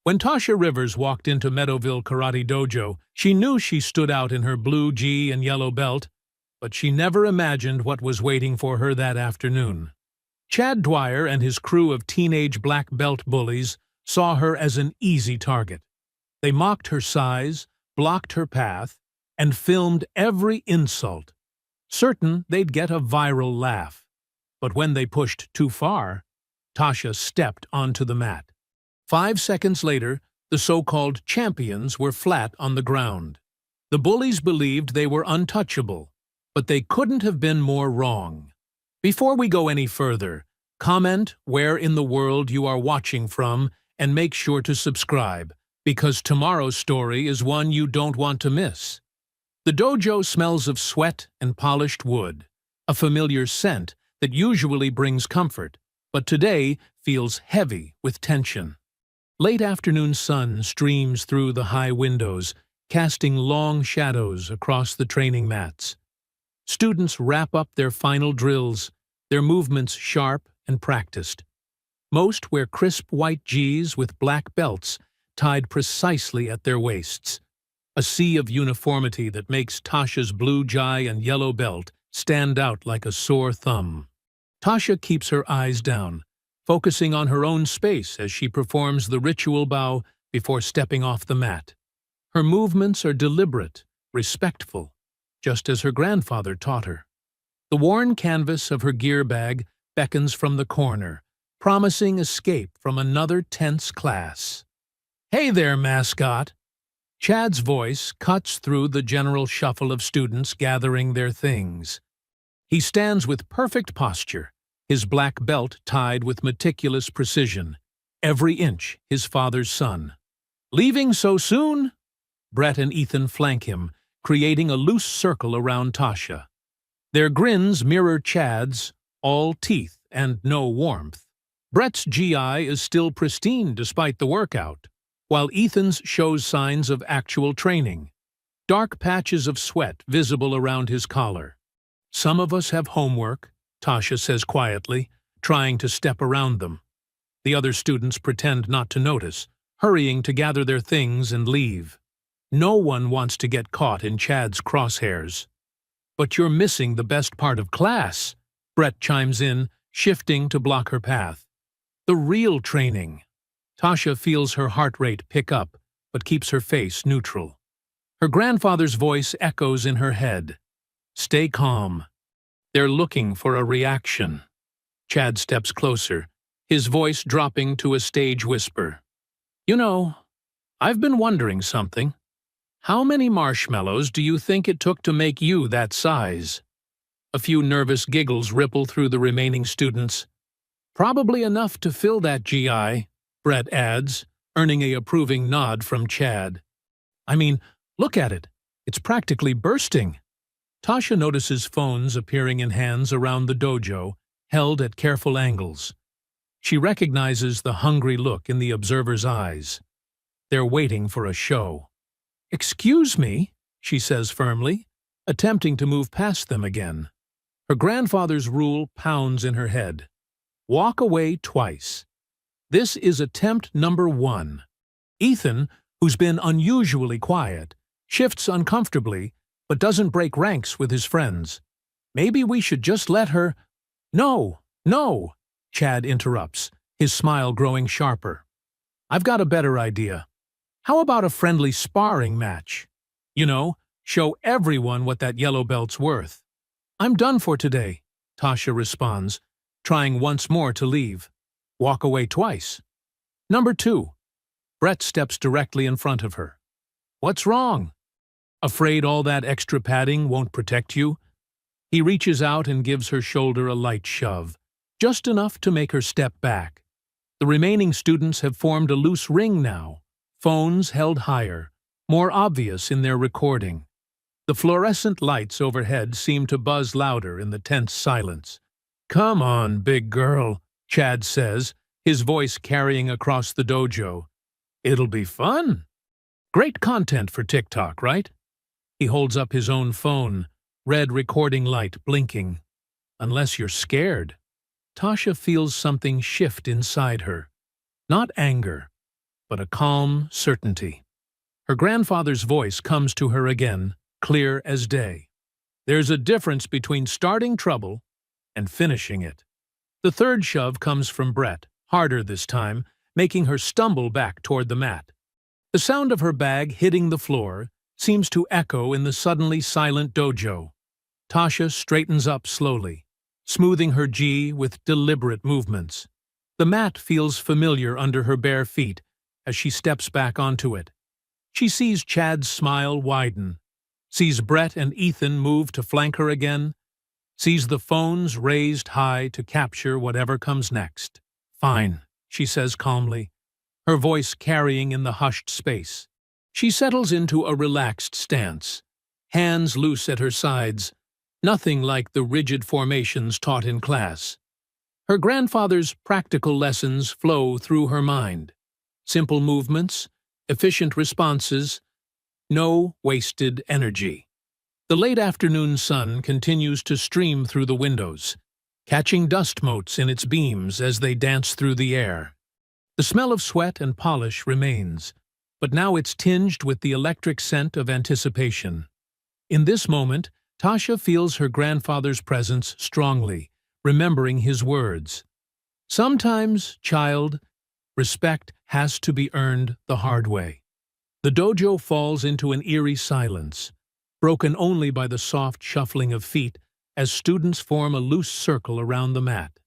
When Tasha Rivers walked into Meadowville Karate Dojo, she knew she stood out in her blue gi and yellow belt, but she never imagined what was waiting for her that afternoon. Chad Dwyer and his crew of teenage black belt bullies saw her as an easy target. They mocked her size, blocked her path, and filmed every insult, certain they'd get a viral laugh. But when they pushed too far, Tasha stepped onto the mat. 5 seconds later, the so-called champions were flat on the ground. The bullies believed they were untouchable, but they couldn't have been more wrong. Before we go any further, comment where in the world you are watching from and make sure to subscribe, because tomorrow's story is one you don't want to miss. The dojo smells of sweat and polished wood, a familiar scent that usually brings comfort, but today feels heavy with tension. Late afternoon sun streams through the high windows, casting long shadows across the training mats. Students wrap up their final drills, their movements sharp and practiced. Most wear crisp white gis with black belts tied precisely at their waists, a sea of uniformity that makes Tasha's blue gi and yellow belt stand out like a sore thumb. Tasha keeps her eyes down, focusing on her own space as she performs the ritual bow before stepping off the mat. Her movements are deliberate, respectful, just as her grandfather taught her. The worn canvas of her gear bag beckons from the corner, promising escape from another tense class. "Hey there, mascot!" Chad's voice cuts through the general shuffle of students gathering their things. He stands with perfect posture, his black belt tied with meticulous precision, every inch his father's son. "Leaving so soon?" Brett and Ethan flank him, creating a loose circle around Tasha. Their grins mirror Chad's, all teeth and no warmth. Brett's GI is still pristine despite the workout, while Ethan's shows signs of actual training, dark patches of sweat visible around his collar. "Some of us have homework," Tasha says quietly, trying to step around them. The other students pretend not to notice, hurrying to gather their things and leave. No one wants to get caught in Chad's crosshairs. "But you're missing the best part of class," Brett chimes in, shifting to block her path. "The real training." Tasha feels her heart rate pick up, but keeps her face neutral. Her grandfather's voice echoes in her head. "Stay calm." They're looking for a reaction. Chad steps closer, his voice dropping to a stage whisper. "You know, I've been wondering something. How many marshmallows do you think it took to make you that size?" A few nervous giggles ripple through the remaining students. "Probably enough to fill that GI," Brett adds, earning a approving nod from Chad. "I mean, look at it. It's practically bursting." Tasha notices phones appearing in hands around the dojo, held at careful angles. She recognizes the hungry look in the observers' eyes. They're waiting for a show. "Excuse me," she says firmly, attempting to move past them again. Her grandfather's rule pounds in her head. Walk away twice. This is attempt number 1. Ethan, who's been unusually quiet, shifts uncomfortably, but doesn't break ranks with his friends. "Maybe we should just let her—" "No, no," Chad interrupts, his smile growing sharper. "I've got a better idea. How about a friendly sparring match? You know, show everyone what that yellow belt's worth." "I'm done for today," Tasha responds, trying once more to leave. Walk away twice. Number 2. Brett steps directly in front of her. "What's wrong? Afraid all that extra padding won't protect you?" He reaches out and gives her shoulder a light shove, just enough to make her step back. The remaining students have formed a loose ring now, phones held higher, more obvious in their recording. The fluorescent lights overhead seem to buzz louder in the tense silence. "Come on, big girl," Chad says, his voice carrying across the dojo. "It'll be fun." Great content for TikTok, right? He holds up his own phone, red recording light blinking. "Unless you're scared." Tasha feels something shift inside her. Not anger, but a calm certainty. Her grandfather's voice comes to her again, clear as day. There's a difference between starting trouble and finishing it. The third shove comes from Brett, harder this time, making her stumble back toward the mat. The sound of her bag hitting the floor seems to echo in the suddenly silent dojo. Tasha straightens up slowly, smoothing her gi with deliberate movements. The mat feels familiar under her bare feet as she steps back onto it. She sees Chad's smile widen, sees Brett and Ethan move to flank her again, sees the phones raised high to capture whatever comes next. "Fine," she says calmly, her voice carrying in the hushed space. She settles into a relaxed stance, hands loose at her sides, nothing like the rigid formations taught in class. Her grandfather's practical lessons flow through her mind. Simple movements, efficient responses, no wasted energy. The late afternoon sun continues to stream through the windows, catching dust motes in its beams as they dance through the air. The smell of sweat and polish remains, but now it's tinged with the electric scent of anticipation. In this moment, Tasha feels her grandfather's presence strongly, remembering his words. "Sometimes, child, respect has to be earned the hard way." The dojo falls into an eerie silence, broken only by the soft shuffling of feet as students form a loose circle around the mat.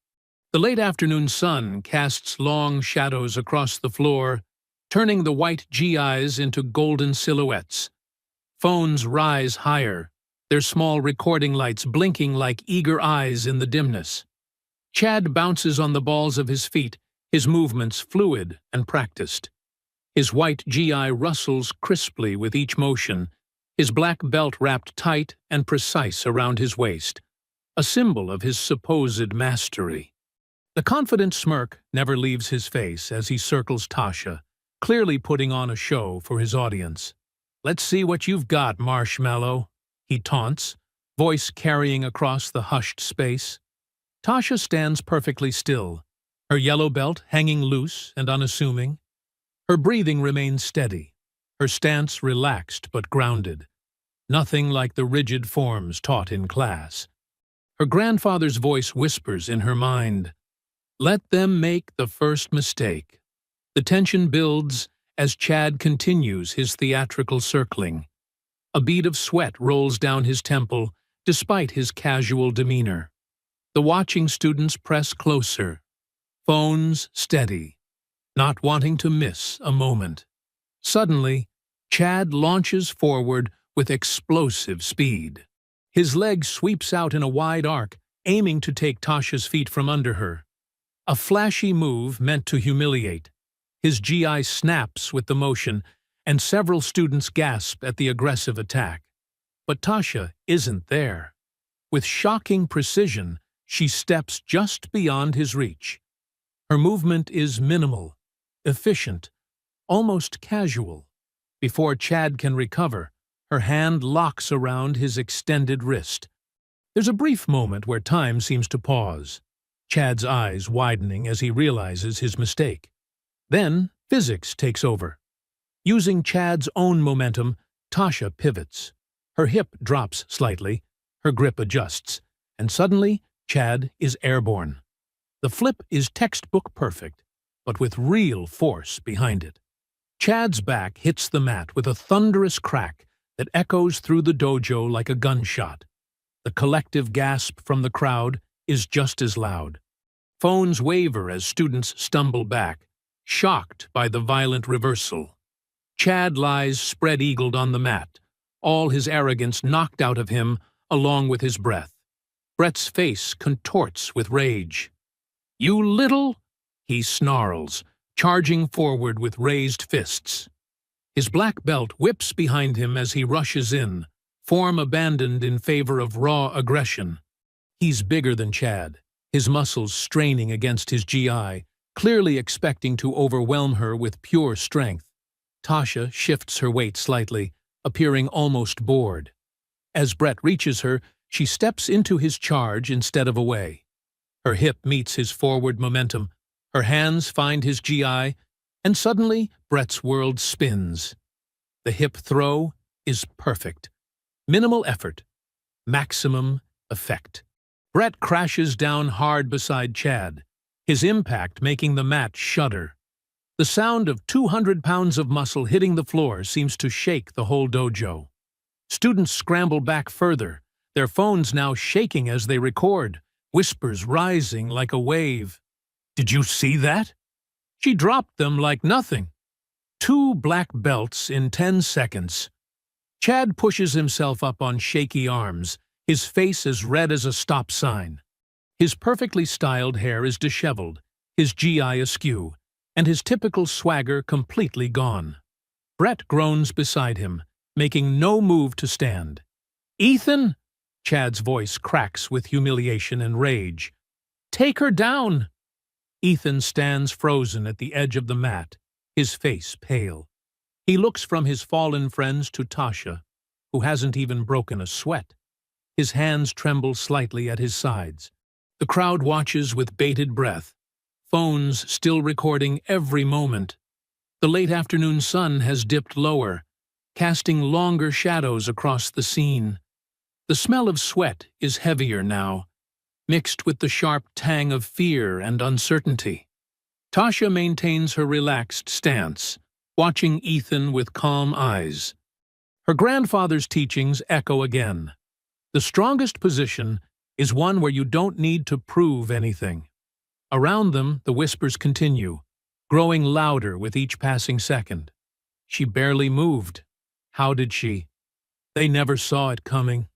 The late afternoon sun casts long shadows across the floor, turning the white GIs into golden silhouettes. Phones rise higher, their small recording lights blinking like eager eyes in the dimness. Chad bounces on the balls of his feet, his movements fluid and practiced. His white GI rustles crisply with each motion, his black belt wrapped tight and precise around his waist, a symbol of his supposed mastery. The confident smirk never leaves his face as he circles Tasha, clearly putting on a show for his audience. "Let's see what you've got, Marshmallow," he taunts, voice carrying across the hushed space. Tasha stands perfectly still, her yellow belt hanging loose and unassuming. Her breathing remains steady, her stance relaxed but grounded, nothing like the rigid forms taught in class. Her grandfather's voice whispers in her mind, "Let them make the first mistake." The tension builds as Chad continues his theatrical circling. A bead of sweat rolls down his temple despite his casual demeanor. The watching students press closer, phones steady, not wanting to miss a moment. Suddenly, Chad launches forward with explosive speed. His leg sweeps out in a wide arc, aiming to take Tasha's feet from under her. A flashy move meant to humiliate. His GI snaps with the motion, and several students gasp at the aggressive attack. But Tasha isn't there. With shocking precision, she steps just beyond his reach. Her movement is minimal, efficient, almost casual. Before Chad can recover, her hand locks around his extended wrist. There's a brief moment where time seems to pause, Chad's eyes widening as he realizes his mistake. Then, physics takes over. Using Chad's own momentum, Tasha pivots. Her hip drops slightly, her grip adjusts, and suddenly, Chad is airborne. The flip is textbook perfect, but with real force behind it. Chad's back hits the mat with a thunderous crack that echoes through the dojo like a gunshot. The collective gasp from the crowd is just as loud. Phones waver as students stumble back, shocked by the violent reversal. Chad lies spread-eagled on the mat, all his arrogance knocked out of him along with his breath. Brett's face contorts with rage. "You little—" he snarls, charging forward with raised fists. His black belt whips behind him as he rushes in, form abandoned in favor of raw aggression. He's bigger than Chad, his muscles straining against his GI, clearly expecting to overwhelm her with pure strength. Tasha shifts her weight slightly, appearing almost bored. As Brett reaches her, she steps into his charge instead of away. Her hip meets his forward momentum, her hands find his GI, And suddenly, Brett's world spins. The hip throw is perfect. Minimal effort, maximum effect. Brett crashes down hard beside Chad, his impact making the mat shudder. The sound of 200 pounds of muscle hitting the floor seems to shake the whole dojo. Students scramble back further, their phones now shaking as they record, whispers rising like a wave. "Did you see that?" She dropped them like nothing. 2 black belts in 10 seconds. Chad pushes himself up on shaky arms, his face as red as a stop sign. His perfectly styled hair is disheveled, his GI askew, and his typical swagger completely gone. Brett groans beside him, making no move to stand. "Ethan!" Chad's voice cracks with humiliation and rage. "Take her down!" Ethan stands frozen at the edge of the mat, his face pale. He looks from his fallen friends to Tasha, who hasn't even broken a sweat. His hands tremble slightly at his sides. The crowd watches with bated breath, phones still recording every moment. The late afternoon sun has dipped lower, casting longer shadows across the scene. The smell of sweat is heavier now, mixed with the sharp tang of fear and uncertainty. Tasha maintains her relaxed stance, watching Ethan with calm eyes. Her grandfather's teachings echo again. The strongest position is one where you don't need to prove anything. Around them, the whispers continue, growing louder with each passing second. She barely moved. How did she? They never saw it coming.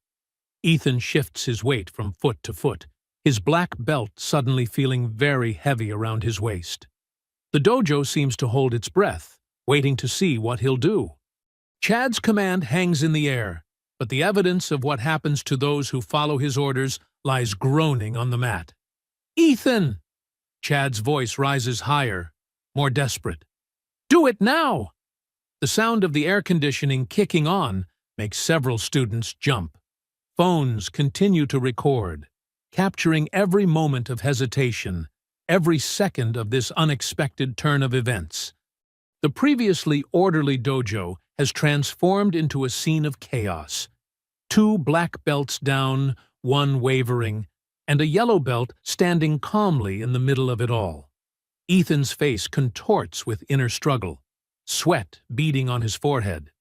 Ethan shifts his weight from foot to foot, his black belt suddenly feeling very heavy around his waist. The dojo seems to hold its breath, waiting to see what he'll do. Chad's command hangs in the air, but the evidence of what happens to those who follow his orders lies groaning on the mat. "Ethan!" Chad's voice rises higher, more desperate. "Do it now!" The sound of the air conditioning kicking on makes several students jump. Phones continue to record, capturing every moment of hesitation, every second of this unexpected turn of events. The previously orderly dojo has transformed into a scene of chaos. 2 black belts down, 1 wavering, and a yellow belt standing calmly in the middle of it all. Ethan's face contorts with inner struggle, sweat beading on his forehead.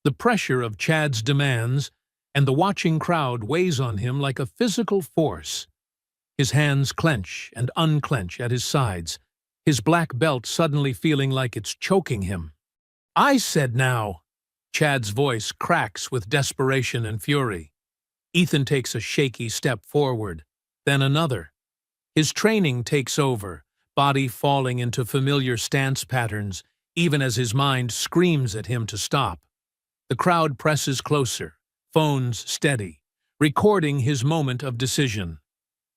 The pressure of Chad's demands and the watching crowd weighs on him like a physical force. His hands clench and unclench at his sides, his black belt suddenly feeling like it's choking him. "I said now!" Chad's voice cracks with desperation and fury. Ethan takes a shaky step forward, then another. His training takes over, body falling into familiar stance patterns, even as his mind screams at him to stop. The crowd presses closer, phones steady, recording his moment of decision.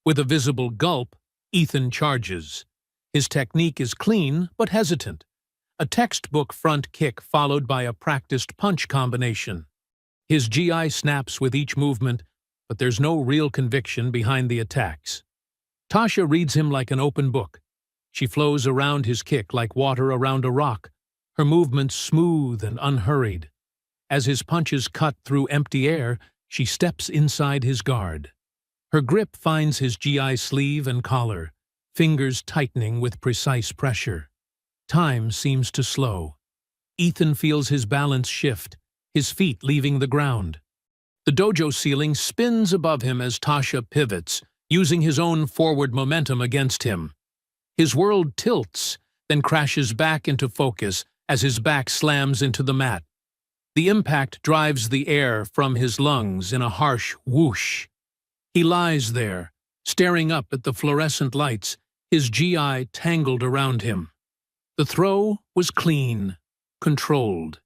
With a visible gulp, Ethan charges. His technique is clean but hesitant. A textbook front kick followed by a practiced punch combination. His GI snaps with each movement, but there's no real conviction behind the attacks. Tasha reads him like an open book. She flows around his kick like water around a rock, her movements smooth and unhurried. As his punches cut through empty air, she steps inside his guard. Her grip finds his GI sleeve and collar, fingers tightening with precise pressure. Time seems to slow. Ethan feels his balance shift, his feet leaving the ground. The dojo ceiling spins above him as Tasha pivots, using his own forward momentum against him. His world tilts, then crashes back into focus as his back slams into the mat. The impact drives the air from his lungs in a harsh whoosh. He lies there, staring up at the fluorescent lights, his GI tangled around him. The throw was clean, controlled,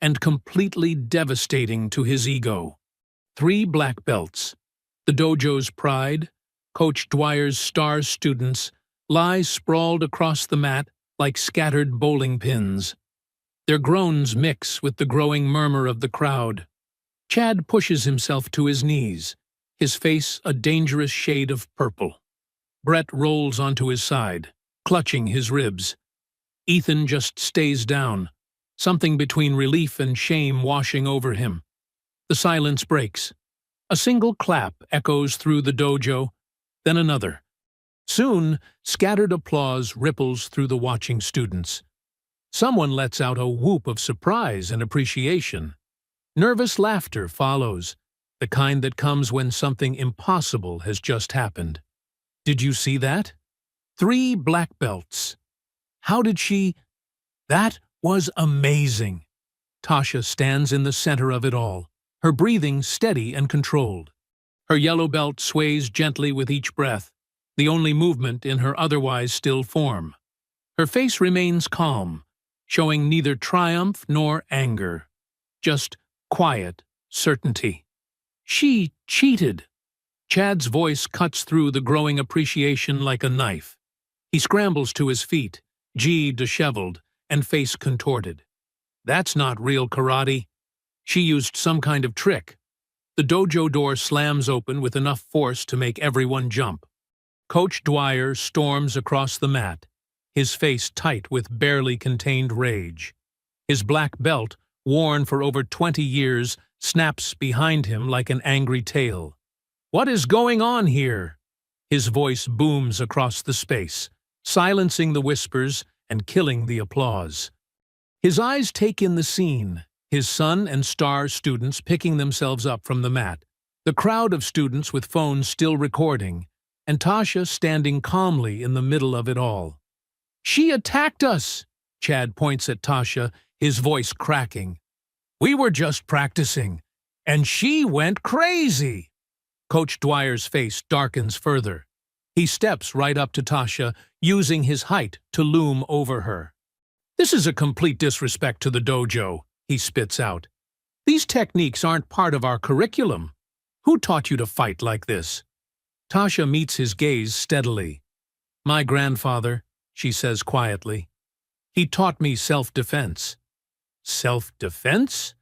and completely devastating to his ego. 3 black belts, the dojo's pride, Coach Dwyer's star students, lie sprawled across the mat like scattered bowling pins. Their groans mix with the growing murmur of the crowd. Chad pushes himself to his knees, his face a dangerous shade of purple. Brett rolls onto his side, clutching his ribs. Ethan just stays down, something between relief and shame washing over him. The silence breaks. A single clap echoes through the dojo, then another. Soon, scattered applause ripples through the watching students. Someone lets out a whoop of surprise and appreciation. Nervous laughter follows, the kind that comes when something impossible has just happened. Did you see that? 3 black belts. How did she? That was amazing. Tasha stands in the center of it all, her breathing steady and controlled. Her yellow belt sways gently with each breath, the only movement in her otherwise still form. Her face remains calm, showing neither triumph nor anger, just quiet certainty. She cheated. Chad's voice cuts through the growing appreciation like a knife. He scrambles to his feet, gi disheveled and face contorted. That's not real karate. She used some kind of trick. The dojo door slams open with enough force to make everyone jump. Coach Dwyer storms across the mat, his face tight with barely contained rage. His black belt, worn for over 20 years, snaps behind him like an angry tail. "What is going on here?" His voice booms across the space, silencing the whispers and killing the applause. His eyes take in the scene, his son and star students picking themselves up from the mat, the crowd of students with phones still recording, and Tasha standing calmly in the middle of it all. "She attacked us!" Chad points at Tasha, his voice cracking. "We were just practicing, and she went crazy!" Coach Dwyer's face darkens further. He steps right up to Tasha, using his height to loom over her. "This is a complete disrespect to the dojo," he spits out. "These techniques aren't part of our curriculum. Who taught you to fight like this?" Tasha meets his gaze steadily. "My grandfather," she says quietly. "He taught me self-defense." "Self-defense?"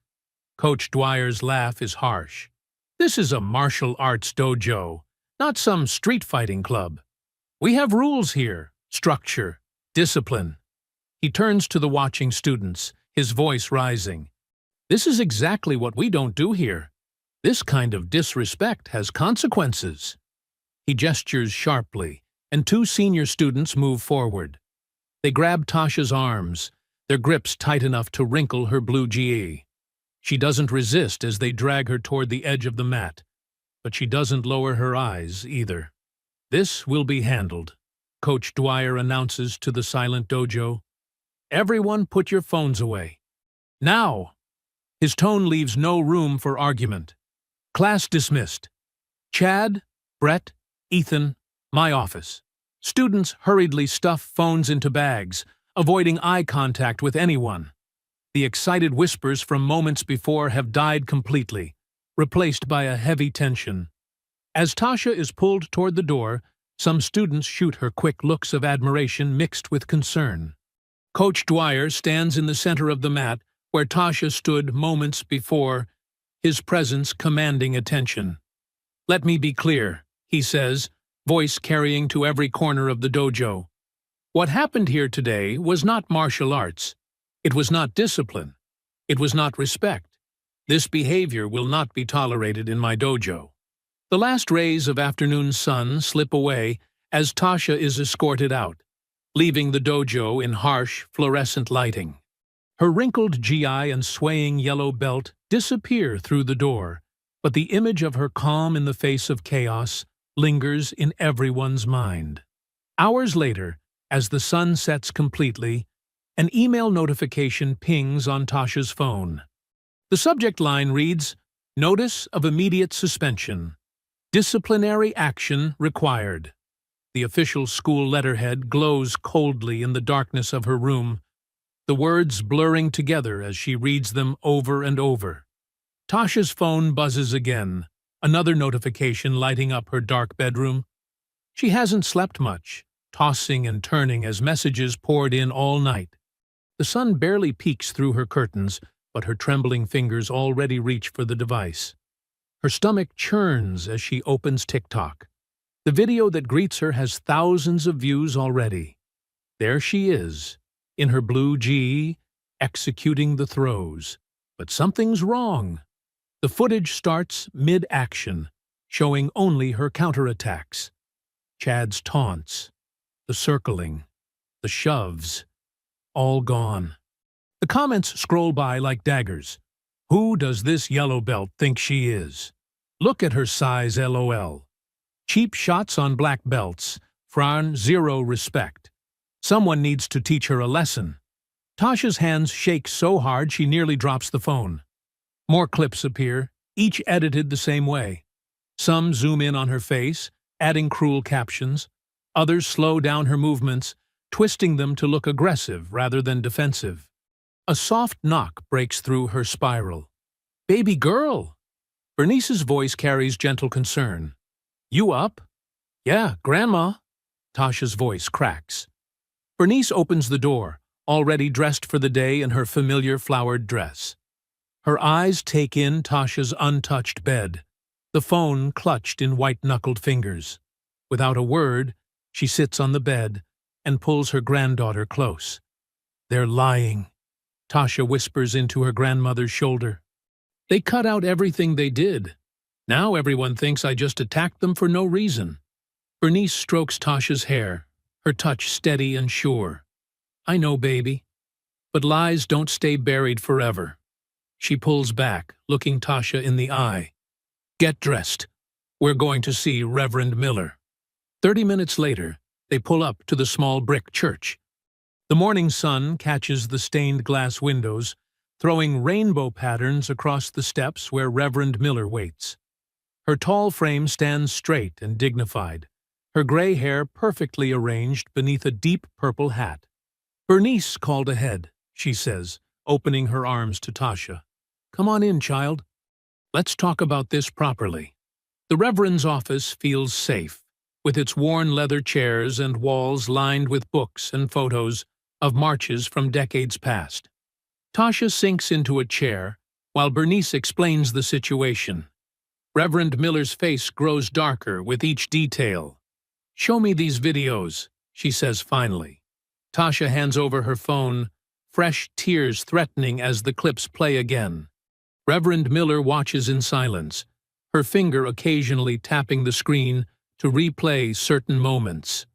Coach Dwyer's laugh is harsh. "This is a martial arts dojo, not some street fighting club. We have rules here, structure, discipline." He turns to the watching students, his voice rising. "This is exactly what we don't do here. This kind of disrespect has consequences." He gestures sharply, and 2 senior students move forward. They grab Tasha's arms, their grips tight enough to wrinkle her blue gi. She doesn't resist as they drag her toward the edge of the mat, but she doesn't lower her eyes either. "This will be handled," Coach Dwyer announces to the silent dojo. "Everyone put your phones away. Now!" His tone leaves no room for argument. "Class dismissed. Chad, Brett, Ethan, my office." Students hurriedly stuff phones into bags, avoiding eye contact with anyone. The excited whispers from moments before have died completely, replaced by a heavy tension. As Tasha is pulled toward the door, some students shoot her quick looks of admiration mixed with concern. Coach Dwyer stands in the center of the mat where Tasha stood moments before, his presence commanding attention. "Let me be clear," he says, voice carrying to every corner of the dojo. "What happened here today was not martial arts. It was not discipline. It was not respect. This behavior will not be tolerated in my dojo." The last rays of afternoon sun slip away as Tasha is escorted out, leaving the dojo in harsh, fluorescent lighting. Her wrinkled gi and swaying yellow belt disappear through the door, but the image of her calm in the face of chaos lingers in everyone's mind. Hours later, as the sun sets completely, an email notification pings on Tasha's phone. The subject line reads, "Notice of immediate suspension. Disciplinary action required." The official school letterhead glows coldly in the darkness of her room, the words blurring together as she reads them over and over. Tasha's phone buzzes again, another notification lighting up her dark bedroom. She hasn't slept much, tossing and turning as messages poured in all night. The sun barely peeks through her curtains, but her trembling fingers already reach for the device. Her stomach churns as she opens TikTok. The video that greets her has thousands of views already. There she is, in her blue G, executing the throws. But something's wrong. The footage starts mid-action, showing only her counterattacks. Chad's taunts, the circling, the shoves, all gone. The comments scroll by like daggers. Who does this yellow belt think she is? Look at her size, LOL. Cheap shots on black belts. Fran, zero respect. Someone needs to teach her a lesson. Tasha's hands shake so hard she nearly drops the phone. More clips appear, each edited the same way. Some zoom in on her face, adding cruel captions. Others slow down her movements, twisting them to look aggressive rather than defensive. A soft knock breaks through her spiral. "Baby girl!" Bernice's voice carries gentle concern. "You up?" "Yeah, Grandma." Tasha's voice cracks. Bernice opens the door, already dressed for the day in her familiar flowered dress. Her eyes take in Tasha's untouched bed, the phone clutched in white-knuckled fingers. Without a word, she sits on the bed and pulls her granddaughter close. "They're lying," Tasha whispers into her grandmother's shoulder. "They cut out everything they did. Now everyone thinks I just attacked them for no reason." Bernice strokes Tasha's hair, her touch steady and sure. "I know, baby. But lies don't stay buried forever." She pulls back, looking Tasha in the eye. "Get dressed. We're going to see Reverend Miller." 30 minutes later, they pull up to the small brick church. The morning sun catches the stained glass windows, throwing rainbow patterns across the steps where Reverend Miller waits. Her tall frame stands straight and dignified, her gray hair perfectly arranged beneath a deep purple hat. "Bernice called ahead," she says, opening her arms to Tasha. "Come on in, child. Let's talk about this properly." The Reverend's office feels safe, with its worn leather chairs and walls lined with books and photos of marches from decades past. Tasha sinks into a chair, while Bernice explains the situation. Reverend Miller's face grows darker with each detail. "Show me these videos," she says finally. Tasha hands over her phone, fresh tears threatening as the clips play again. Reverend Miller watches in silence, her finger occasionally tapping the screen to replay certain moments.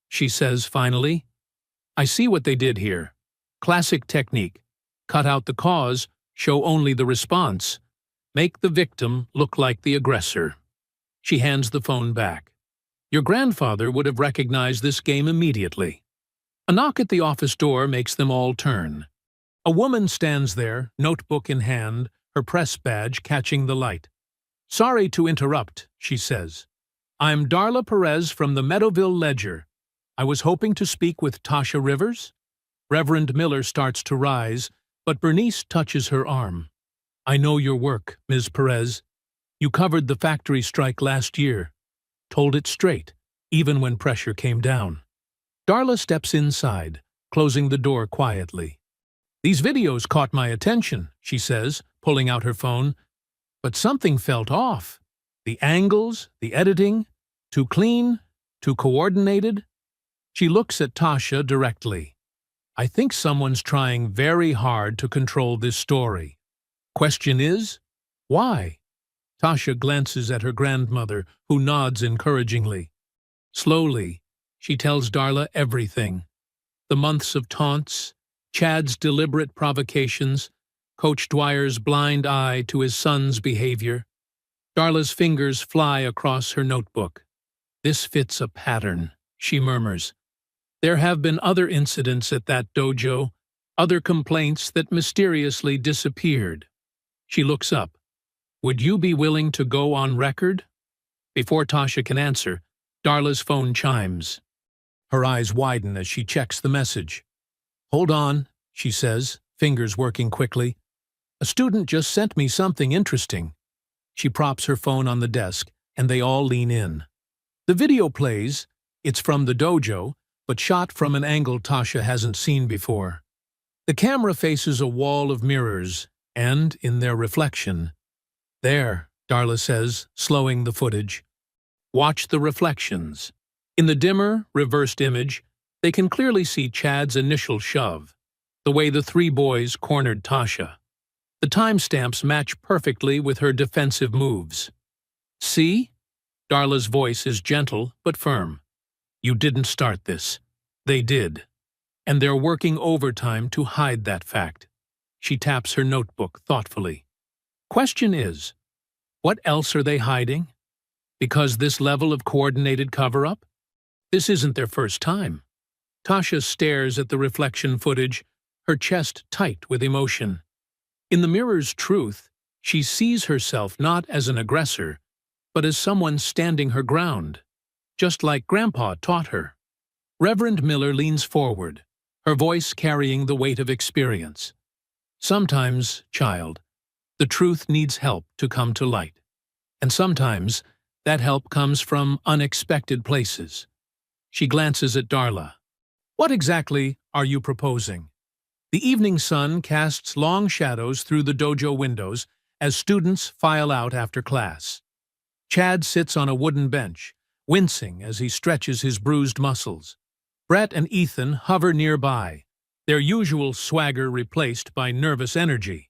She says finally. "I see what they did here. Classic technique. Cut out the cause, show only the response. Make the victim look like the aggressor." She hands the phone back. "Your grandfather would have recognized this game immediately." A knock at the office door makes them all turn. A woman stands there, notebook in hand, her press badge catching the light. "Sorry to interrupt," she says. "I'm Darla Perez from the Meadowville Ledger. I was hoping to speak with Tasha Rivers." Reverend Miller starts to rise, but Bernice touches her arm. "I know your work, Ms. Perez. You covered the factory strike last year. Told it straight, even when pressure came down." Darla steps inside, closing the door quietly. "These videos caught my attention," she says, pulling out her phone. "But something felt off. The angles, the editing, too clean, too coordinated." She looks at Tasha directly. "I think someone's trying very hard to control this story. Question is, why?" Tasha glances at her grandmother, who nods encouragingly. Slowly, she tells Darla everything. The months of taunts, Chad's deliberate provocations, Coach Dwyer's blind eye to his son's behavior. Darla's fingers fly across her notebook. "This fits a pattern," she murmurs. "There have been other incidents at that dojo, other complaints that mysteriously disappeared." She looks up. "Would you be willing to go on record?" Before Tasha can answer, Darla's phone chimes. Her eyes widen as she checks the message. "Hold on," she says, fingers working quickly. "A student just sent me something interesting." She props her phone on the desk, and they all lean in. The video plays. It's from the dojo, but shot from an angle Tasha hasn't seen before. The camera faces a wall of mirrors, and, in their reflection, "There," Darla says, slowing the footage. "Watch the reflections." In the dimmer, reversed image, They can clearly see Chad's initial shove, the way the three boys cornered Tasha. The timestamps match perfectly with her defensive moves. See? Darla's voice is gentle but firm. You didn't start this. They did. And they're working overtime to hide that fact. She taps her notebook thoughtfully. Question is, what else are they hiding? Because this level of coordinated cover-up? This isn't their first time. Tasha stares at the reflection footage, her chest tight with emotion. In the mirror's truth, she sees herself not as an aggressor, but as someone standing her ground, just like Grandpa taught her. Reverend Miller leans forward, her voice carrying the weight of experience. Sometimes, child, the truth needs help to come to light. And sometimes, that help comes from unexpected places. She glances at Darla. What exactly are you proposing? The evening sun casts long shadows through the dojo windows as students file out after class. Chad sits on a wooden bench, wincing as he stretches his bruised muscles. Brett and Ethan hover nearby, their usual swagger replaced by nervous energy.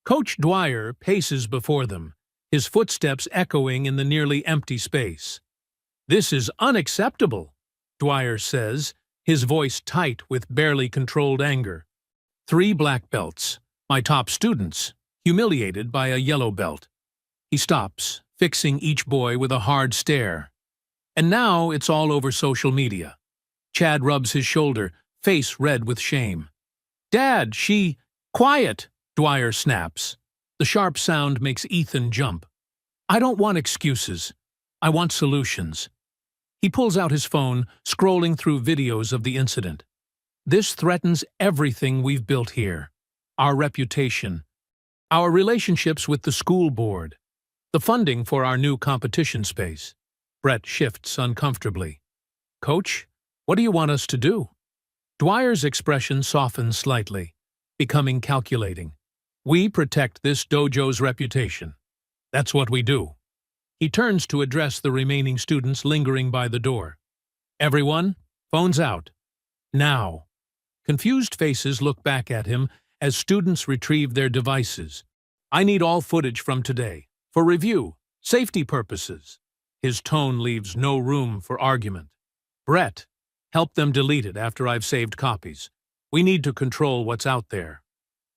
Coach Dwyer paces before them, his footsteps echoing in the nearly empty space. This is unacceptable, Dwyer says, his voice tight with barely controlled anger. 3 black belts, my top students, humiliated by a yellow belt. He stops, fixing each boy with a hard stare. And now it's all over social media. Chad rubs his shoulder, face red with shame. Dad, Quiet, Dwyer snaps. The sharp sound makes Ethan jump. I don't want excuses. I want solutions. He pulls out his phone, scrolling through videos of the incident. This threatens everything we've built here. Our reputation, our relationships with the school board, the funding for our new competition space. Brett shifts uncomfortably. Coach, what do you want us to do? Dwyer's expression softens slightly, becoming calculating. We protect this dojo's reputation. That's what we do. He turns to address the remaining students lingering by the door. Everyone, phones out. Now. Confused faces look back at him as students retrieve their devices. I need all footage from today, for review, safety purposes. His tone leaves no room for argument. Brett, help them delete it after I've saved copies. We need to control what's out there.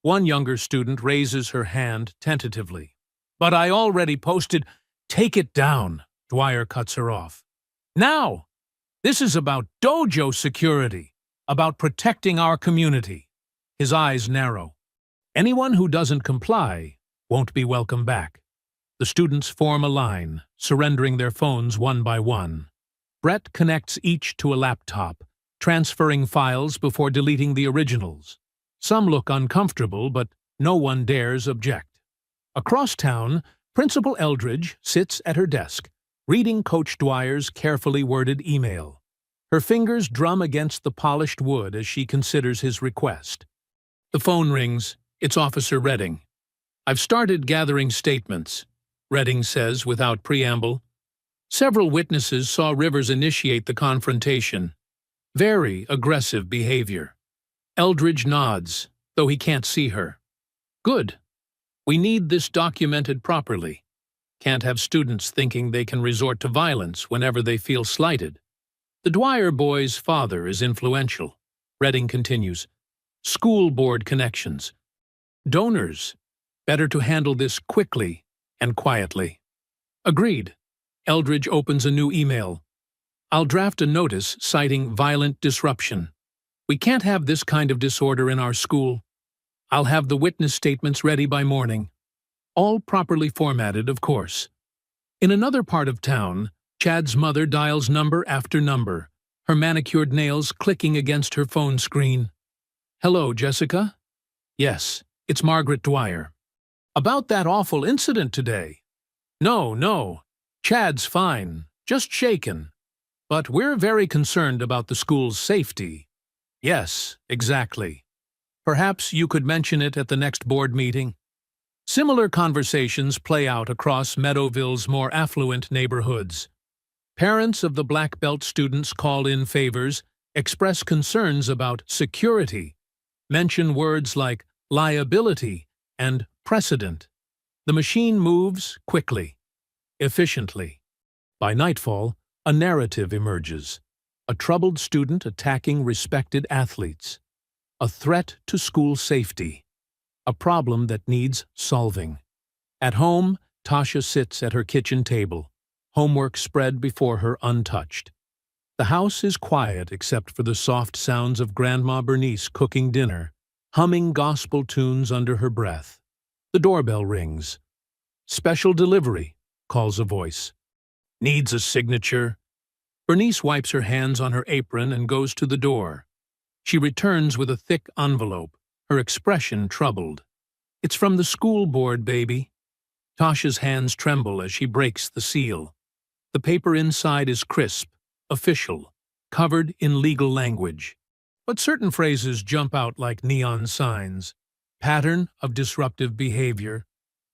One younger student raises her hand tentatively. But I already posted. Take it down, Dwyer cuts her off. Now! This is about dojo security, about protecting our community. His eyes narrow. Anyone who doesn't comply won't be welcome back. The students form a line, surrendering their phones one by one. Brett connects each to a laptop, transferring files before deleting the originals. Some look uncomfortable, but no one dares object. Across town, Principal Eldridge sits at her desk, reading Coach Dwyer's carefully worded email. Her fingers drum against the polished wood as she considers his request. The phone rings. It's Officer Redding. I've started gathering statements, Redding says without preamble. Several witnesses saw Rivers initiate the confrontation. Very aggressive behavior. Eldridge nods, though he can't see her. Good. We need this documented properly. Can't have students thinking they can resort to violence whenever they feel slighted. The Dwyer boy's father is influential. Redding continues. School board connections. Donors. Better to handle this quickly and quietly. Agreed. Eldridge opens a new email. I'll draft a notice citing violent disruption. We can't have this kind of disorder in our school. I'll have the witness statements ready by morning. All properly formatted, of course. In another part of town, Chad's mother dials number after number, her manicured nails clicking against her phone screen. Hello, Jessica? Yes, it's Margaret Dwyer. About that awful incident today. No. Chad's fine, just shaken. But we're very concerned about the school's safety. Yes, exactly. Perhaps you could mention it at the next board meeting. Similar conversations play out across Meadowville's more affluent neighborhoods. Parents of the black belt students call in favors, Express concerns about security. Mention words like liability and precedent. The machine moves quickly, efficiently. By nightfall, a narrative emerges. A troubled student attacking respected athletes. A threat to school safety. A problem that needs solving. At home, Tasha sits at her kitchen table, homework spread before her untouched. The house is quiet except for the soft sounds of Grandma Bernice cooking dinner, humming gospel tunes under her breath. The doorbell rings. "Special delivery," calls a voice. "Needs a signature." Bernice wipes her hands on her apron and goes to the door. She returns with a thick envelope, her expression troubled. "It's from the school board, baby." Tasha's hands tremble as she breaks the seal. The paper inside is crisp, official, covered in legal language. But certain phrases jump out like neon signs. Pattern of disruptive behavior.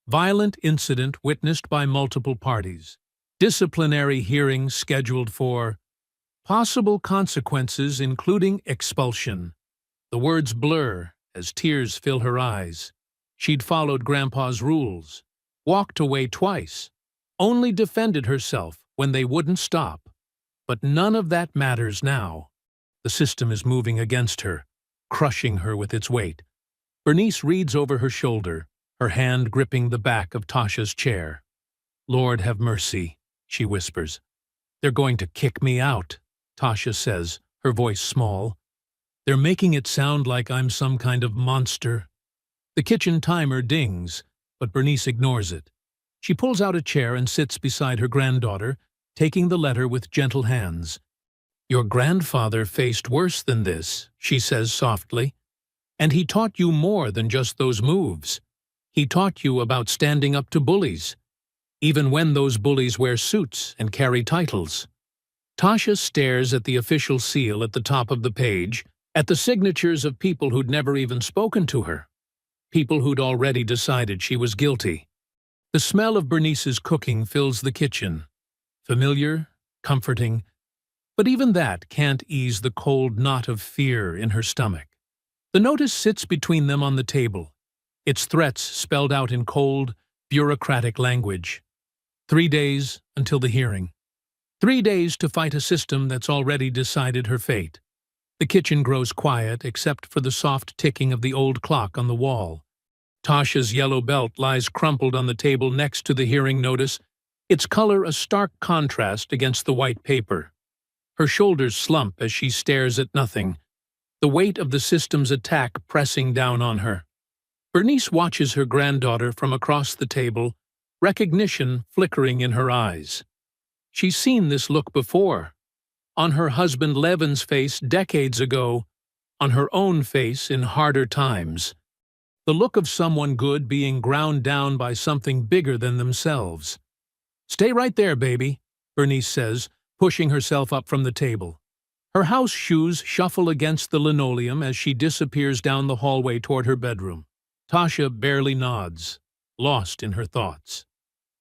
Violent incident witnessed by multiple parties. Disciplinary hearing scheduled for. Possible consequences including expulsion. The words blur as tears fill her eyes. She'd followed Grandpa's rules. Walked away twice. Only defended herself when they wouldn't stop. But none of that matters now. The system is moving against her, crushing her with its weight. Bernice reads over her shoulder, her hand gripping the back of Tasha's chair. "Lord have mercy," she whispers. "They're going to kick me out," Tasha says, her voice small. "They're making it sound like I'm some kind of monster." The kitchen timer dings, but Bernice ignores it. She pulls out a chair and sits beside her granddaughter, taking the letter with gentle hands. "Your grandfather faced worse than this," she says softly. "And he taught you more than just those moves. He taught you about standing up to bullies, even when those bullies wear suits and carry titles." Tasha stares at the official seal at the top of the page, at the signatures of people who'd never even spoken to her. People who'd already decided she was guilty. The smell of Bernice's cooking fills the kitchen. Familiar, comforting, but even that can't ease the cold knot of fear in her stomach. The notice sits between them on the table, its threats spelled out in cold, bureaucratic language. 3 days until the hearing. 3 days to fight a system that's already decided her fate. The kitchen grows quiet except for the soft ticking of the old clock on the wall. Tasha's yellow belt lies crumpled on the table next to the hearing notice, its color a stark contrast against the white paper. Her shoulders slump as she stares at nothing, the weight of the system's attack pressing down on her. Bernice watches her granddaughter from across the table, recognition flickering in her eyes. She's seen this look before. On her husband Levin's face decades ago, on her own face in harder times. The look of someone good being ground down by something bigger than themselves. "Stay right there, baby," Bernice says, pushing herself up from the table. Her house shoes shuffle against the linoleum as she disappears down the hallway toward her bedroom. Tasha barely nods, lost in her thoughts.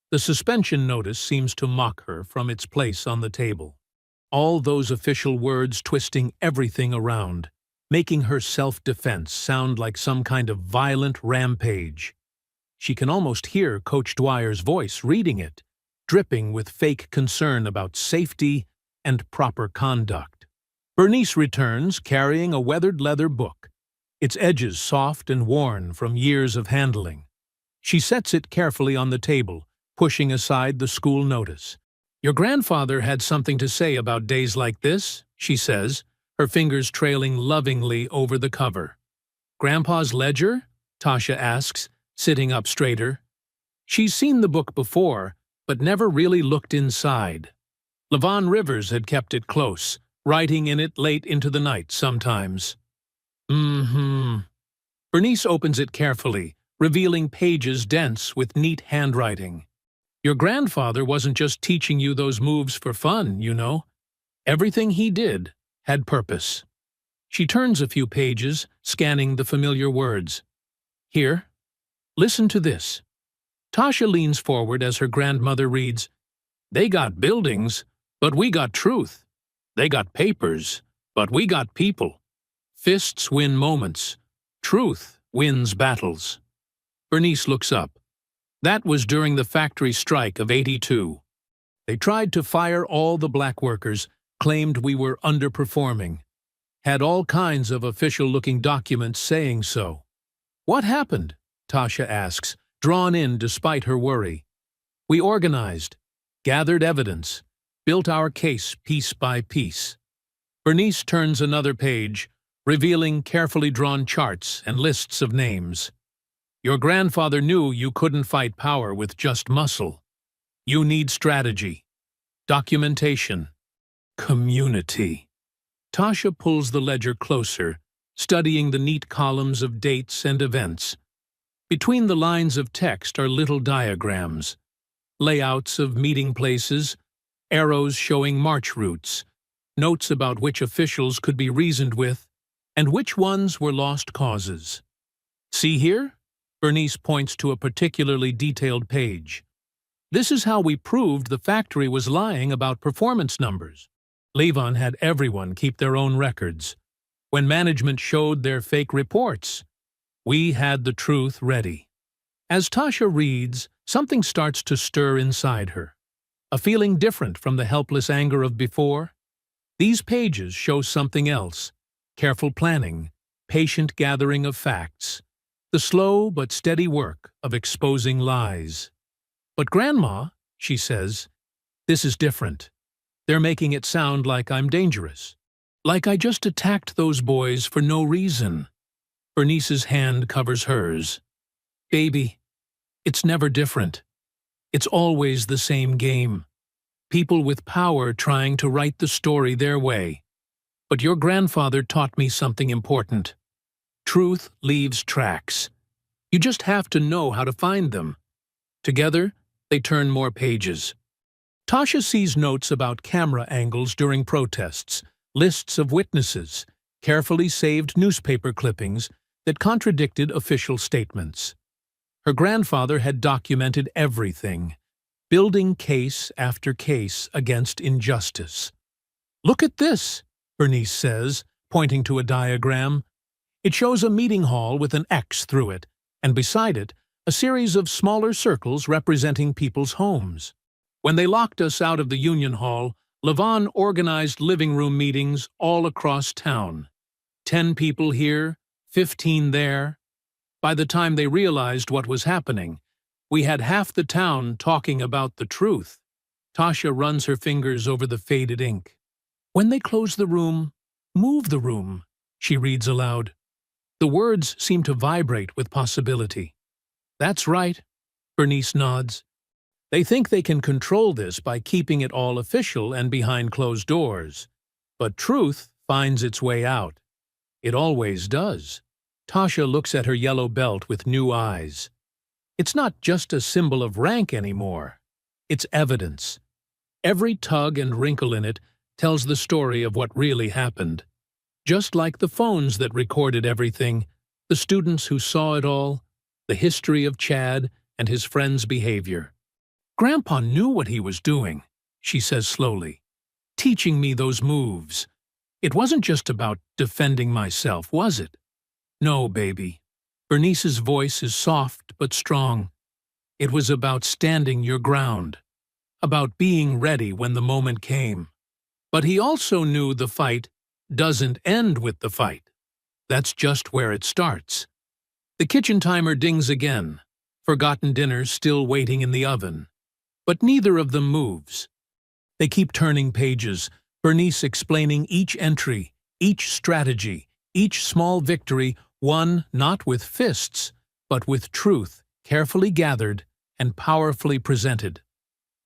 The suspension notice seems to mock her from its place on the table. All those official words twisting everything around, making her self-defense sound like some kind of violent rampage. She can almost hear Coach Dwyer's voice reading it, dripping with fake concern about safety and proper conduct. Bernice returns carrying a weathered leather book, its edges soft and worn from years of handling. She sets it carefully on the table, pushing aside the school notice. "Your grandfather had something to say about days like this," she says, her fingers trailing lovingly over the cover. "Grandpa's ledger?" Tasha asks, sitting up straighter. She's seen the book before, but never really looked inside. Levon Rivers had kept it close, writing in it late into the night sometimes. Bernice opens it carefully, revealing pages dense with neat handwriting. "Your grandfather wasn't just teaching you those moves for fun, you know. Everything he did had purpose." She turns a few pages, scanning the familiar words. "Here, listen to this." Tasha leans forward as her grandmother reads, "They got buildings, but we got truth. They got papers, But we got people. Fists win moments. Truth wins battles. Bernice looks up. That was during the factory strike of '82. They tried to fire all the black workers, claimed we were underperforming. Had all kinds of official-looking documents saying so. What happened? Tasha asks, drawn in despite her worry. We organized, gathered evidence, built our case piece by piece. Bernice turns another page, revealing carefully drawn charts and lists of names. Your grandfather knew you couldn't fight power with just muscle. You need strategy, documentation, community. Tasha pulls the ledger closer, studying the neat columns of dates and events. Between the lines of text are little diagrams, layouts of meeting places, arrows showing march routes, notes about which officials could be reasoned with, and which ones were lost causes. See here? Bernice points to a particularly detailed page. This is how we proved the factory was lying about performance numbers. Levon had everyone keep their own records. When management showed their fake reports, we had the truth ready. As Tasha reads, something starts to stir inside her. A feeling different from the helpless anger of before. These pages show something else. Careful planning, patient gathering of facts, the slow but steady work of exposing lies. But Grandma, she says, this is different. They're making it sound like I'm dangerous. Like I just attacked those boys for no reason. Bernice's hand covers hers. Baby, it's never different. It's always the same game. People with power trying to write the story their way. But your grandfather taught me something important. Truth leaves tracks. You just have to know how to find them. Together, they turn more pages. Tasha sees notes about camera angles during protests, lists of witnesses, carefully saved newspaper clippings that contradicted official statements. Her grandfather had documented everything, building case after case against injustice. Look at this, Bernice says, pointing to a diagram. It shows a meeting hall with an X through it, and beside it, a series of smaller circles representing people's homes. When they locked us out of the Union Hall, Levon organized living room meetings all across town. 10 people here, 15 there. By the time they realized what was happening, we had half the town talking about the truth. Tasha runs her fingers over the faded ink. When they close the room, move the room, she reads aloud. The words seem to vibrate with possibility. That's right, Bernice nods. They think they can control this by keeping it all official and behind closed doors. But truth finds its way out. It always does. Tasha looks at her yellow belt with new eyes. It's not just a symbol of rank anymore. It's evidence. Every tug and wrinkle in it tells the story of what really happened. Just like the phones that recorded everything, the students who saw it all, the history of Chad and his friends' behavior. Grandpa knew what he was doing, she says slowly, teaching me those moves. It wasn't just about defending myself, was it? No, baby. Bernice's voice is soft but strong. It was about standing your ground, about being ready when the moment came. But he also knew the fight doesn't end with the fight. That's just where it starts. The kitchen timer dings again, forgotten dinner still waiting in the oven. But neither of them moves. They keep turning pages, Bernice explaining each entry, each strategy, each small victory, won not with fists, but with truth, carefully gathered and powerfully presented.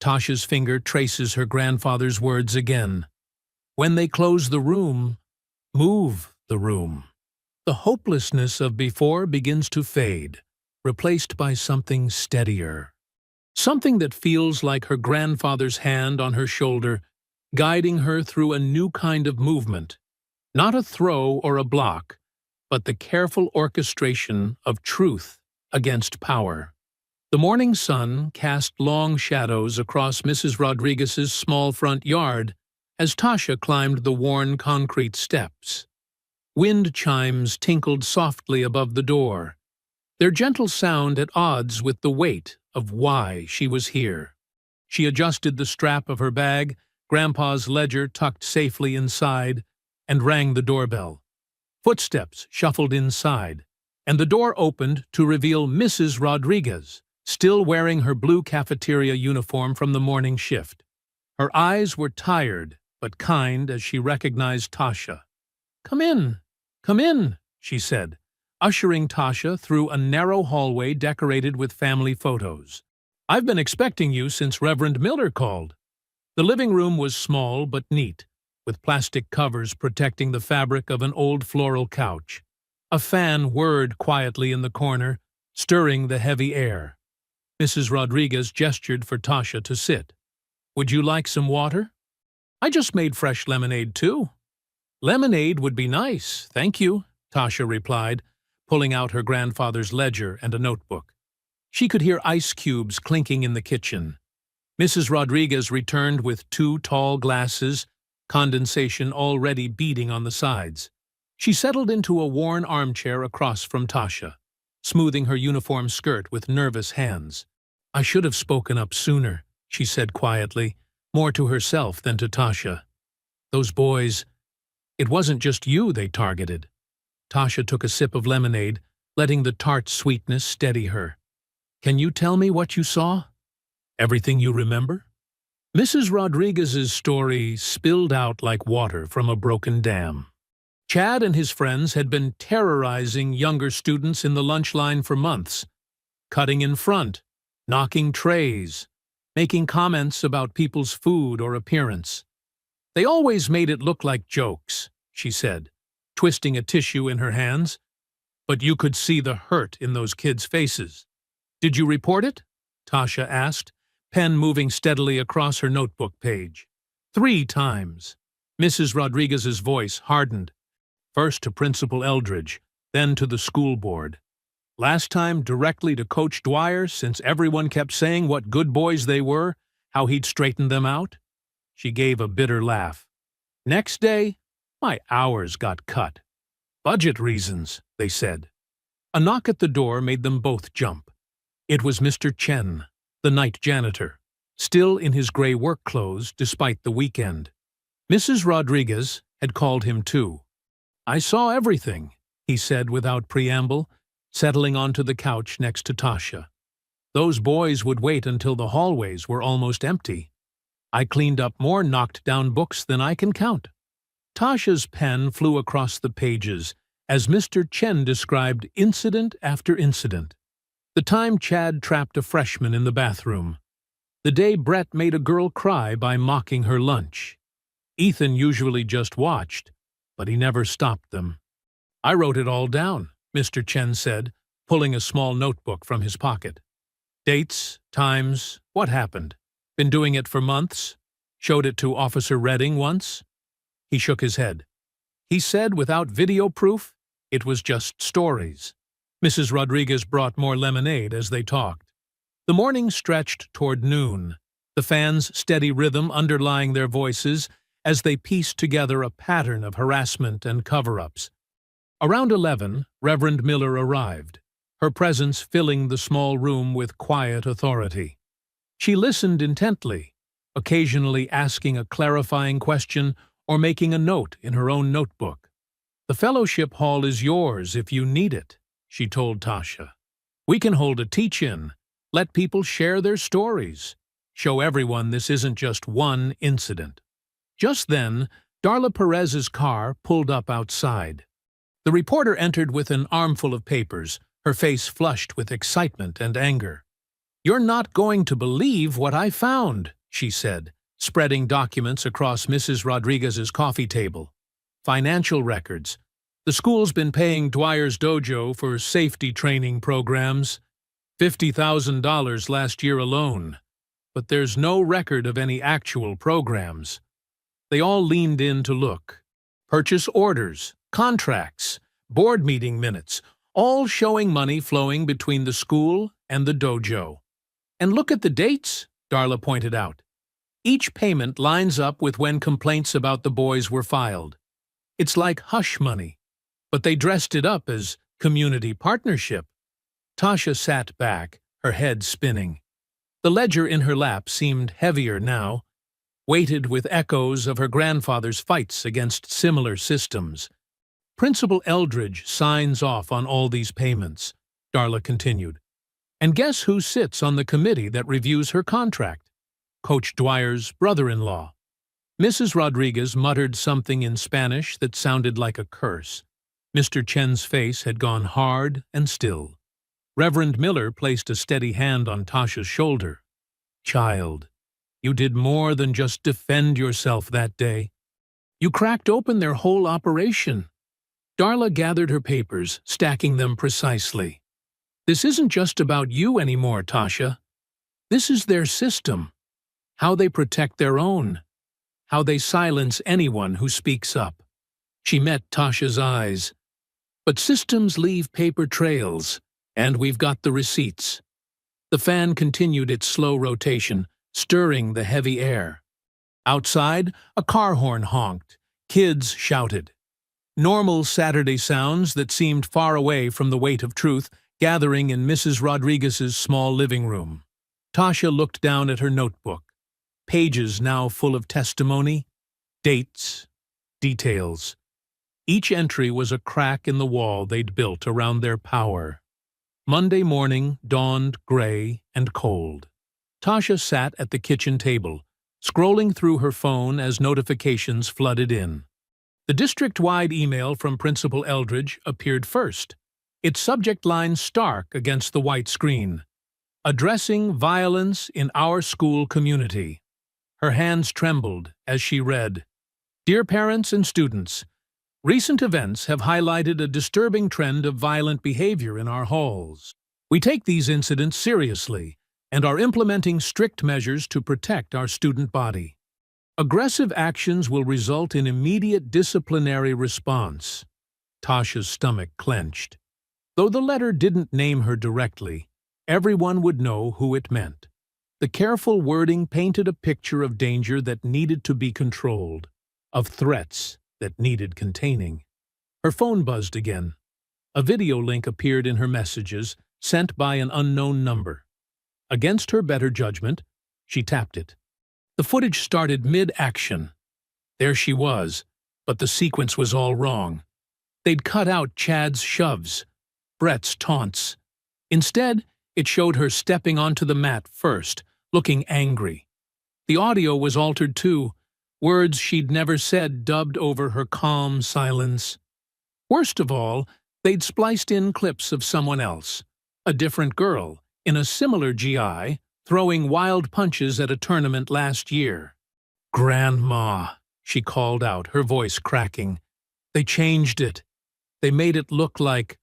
Tasha's finger traces her grandfather's words again. When they close the room, move the room. The hopelessness of before begins to fade, replaced by something steadier. Something that feels like her grandfather's hand on her shoulder, guiding her through a new kind of movement. Not a throw or a block, but the careful orchestration of truth against power. The morning sun cast long shadows across Mrs. Rodriguez's small front yard as Tasha climbed the worn concrete steps. Wind chimes tinkled softly above the door, their gentle sound at odds with the weight of why she was here. She adjusted the strap of her bag, Grandpa's ledger tucked safely inside, and rang the doorbell. Footsteps shuffled inside, and the door opened to reveal Mrs. Rodriguez, still wearing her blue cafeteria uniform from the morning shift. Her eyes were tired but kind as she recognized Tasha. "Come in," she said, ushering Tasha through a narrow hallway decorated with family photos. "I've been expecting you since Reverend Miller called." The living room was small but neat, with plastic covers protecting the fabric of an old floral couch. A fan whirred quietly in the corner, stirring the heavy air. Mrs. Rodriguez gestured for Tasha to sit. "Would you like some water?" "I just made fresh lemonade, too." "Lemonade would be nice, thank you," Tasha replied, pulling out her grandfather's ledger and a notebook. She could hear ice cubes clinking in the kitchen. Mrs. Rodriguez returned with 2 tall glasses, condensation already beading on the sides. She settled into a worn armchair across from Tasha, smoothing her uniform skirt with nervous hands. "I should have spoken up sooner," she said quietly, more to herself than to Tasha. "Those boys, it wasn't just you they targeted." Tasha took a sip of lemonade, letting the tart sweetness steady her. "Can you tell me what you saw? Everything you remember?" Mrs. Rodriguez's story spilled out like water from a broken dam. Chad and his friends had been terrorizing younger students in the lunch line for months, cutting in front, knocking trays, making comments about people's food or appearance. "They always made it look like jokes," she said, twisting a tissue in her hands. "But you could see the hurt in those kids' faces." "Did you report it?" Tasha asked, pen moving steadily across her notebook page. "3 times. Mrs. Rodriguez's voice hardened. "First to Principal Eldridge, then to the school board. Last time directly to Coach Dwyer, since everyone kept saying what good boys they were, how he'd straighten them out." She gave a bitter laugh. "Next day, my hours got cut. Budget reasons," they said. A knock at the door made them both jump. It was Mr. Chen, the night janitor, still in his gray work clothes despite the weekend. Mrs. Rodriguez had called him too. "I saw everything," he said without preamble, settling onto the couch next to Tasha. "Those boys would wait until the hallways were almost empty. I cleaned up more knocked-down books than I can count." Tasha's pen flew across the pages as Mr. Chen described incident after incident. The time Chad trapped a freshman in the bathroom. The day Brett made a girl cry by mocking her lunch. Ethan usually just watched, but he never stopped them. "I wrote it all down," Mr. Chen said, pulling a small notebook from his pocket. "Dates, times, what happened. Been doing it for months. Showed it to Officer Redding once." He shook his head. He said without video proof, it was just stories. Mrs. Rodriguez brought more lemonade as they talked. The morning stretched toward noon, the fans' steady rhythm underlying their voices as they pieced together a pattern of harassment and cover-ups. Around 11, Reverend Miller arrived, her presence filling the small room with quiet authority. She listened intently, occasionally asking a clarifying question or making a note in her own notebook. "The fellowship hall is yours if you need it," she told Tasha. "We can hold a teach-in, let people share their stories, show everyone this isn't just one incident." Just then, Darla Perez's car pulled up outside. The reporter entered with an armful of papers, her face flushed with excitement and anger. "You're not going to believe what I found," she said, spreading documents across Mrs. Rodriguez's coffee table. "Financial records. The school's been paying Dwyer's dojo for safety training programs. $50,000 last year alone. But there's no record of any actual programs." They all leaned in to look. Purchase orders, contracts, board meeting minutes, all showing money flowing between the school and the dojo. "And look at the dates," Darla pointed out. Each payment lines up with when complaints about the boys were filed. It's like hush money, but they dressed it up as community partnership. Tasha sat back, her head spinning. The ledger in her lap seemed heavier now, weighted with echoes of her grandfather's fights against similar systems. Principal Eldridge signs off on all these payments, Darla continued. And guess who sits on the committee that reviews her contract? Coach Dwyer's brother-in-law. Mrs. Rodriguez muttered something in Spanish that sounded like a curse. Mr. Chen's face had gone hard and still. Reverend Miller placed a steady hand on Tasha's shoulder. Child, you did more than just defend yourself that day. You cracked open their whole operation. Darla gathered her papers, stacking them precisely. This isn't just about you anymore, Tasha. This is their system. How they protect their own. How they silence anyone who speaks up. She met Tasha's eyes. But systems leave paper trails, and we've got the receipts. The fan continued its slow rotation, stirring the heavy air. Outside, a car horn honked. Kids shouted. Normal Saturday sounds that seemed far away from the weight of truth gathering in Mrs. Rodriguez's small living room. Tasha looked down at her notebook. Pages now full of testimony, dates, details. Each entry was a crack in the wall they'd built around their power. Monday morning dawned gray and cold. Tasha sat at the kitchen table, scrolling through her phone as notifications flooded in. The district-wide email from Principal Eldridge appeared first, its subject line stark against the white screen. Addressing violence in our school community. Her hands trembled as she read, Dear parents and students, recent events have highlighted a disturbing trend of violent behavior in our halls. We take these incidents seriously and are implementing strict measures to protect our student body. Aggressive actions will result in immediate disciplinary response. Tasha's stomach clenched. Though the letter didn't name her directly, everyone would know who it meant. The careful wording painted a picture of danger that needed to be controlled, of threats that needed containing. Her phone buzzed again. A video link appeared in her messages, sent by an unknown number. Against her better judgment, she tapped it. The footage started mid-action. There she was, but the sequence was all wrong. They'd cut out Chad's shoves, Brett's taunts. Instead, it showed her stepping onto the mat first, looking angry. The audio was altered too, words she'd never said dubbed over her calm silence. Worst of all, they'd spliced in clips of someone else, a different girl, in a similar GI, throwing wild punches at a tournament last year. Grandma, she called out, her voice cracking. They changed it. They made it look like...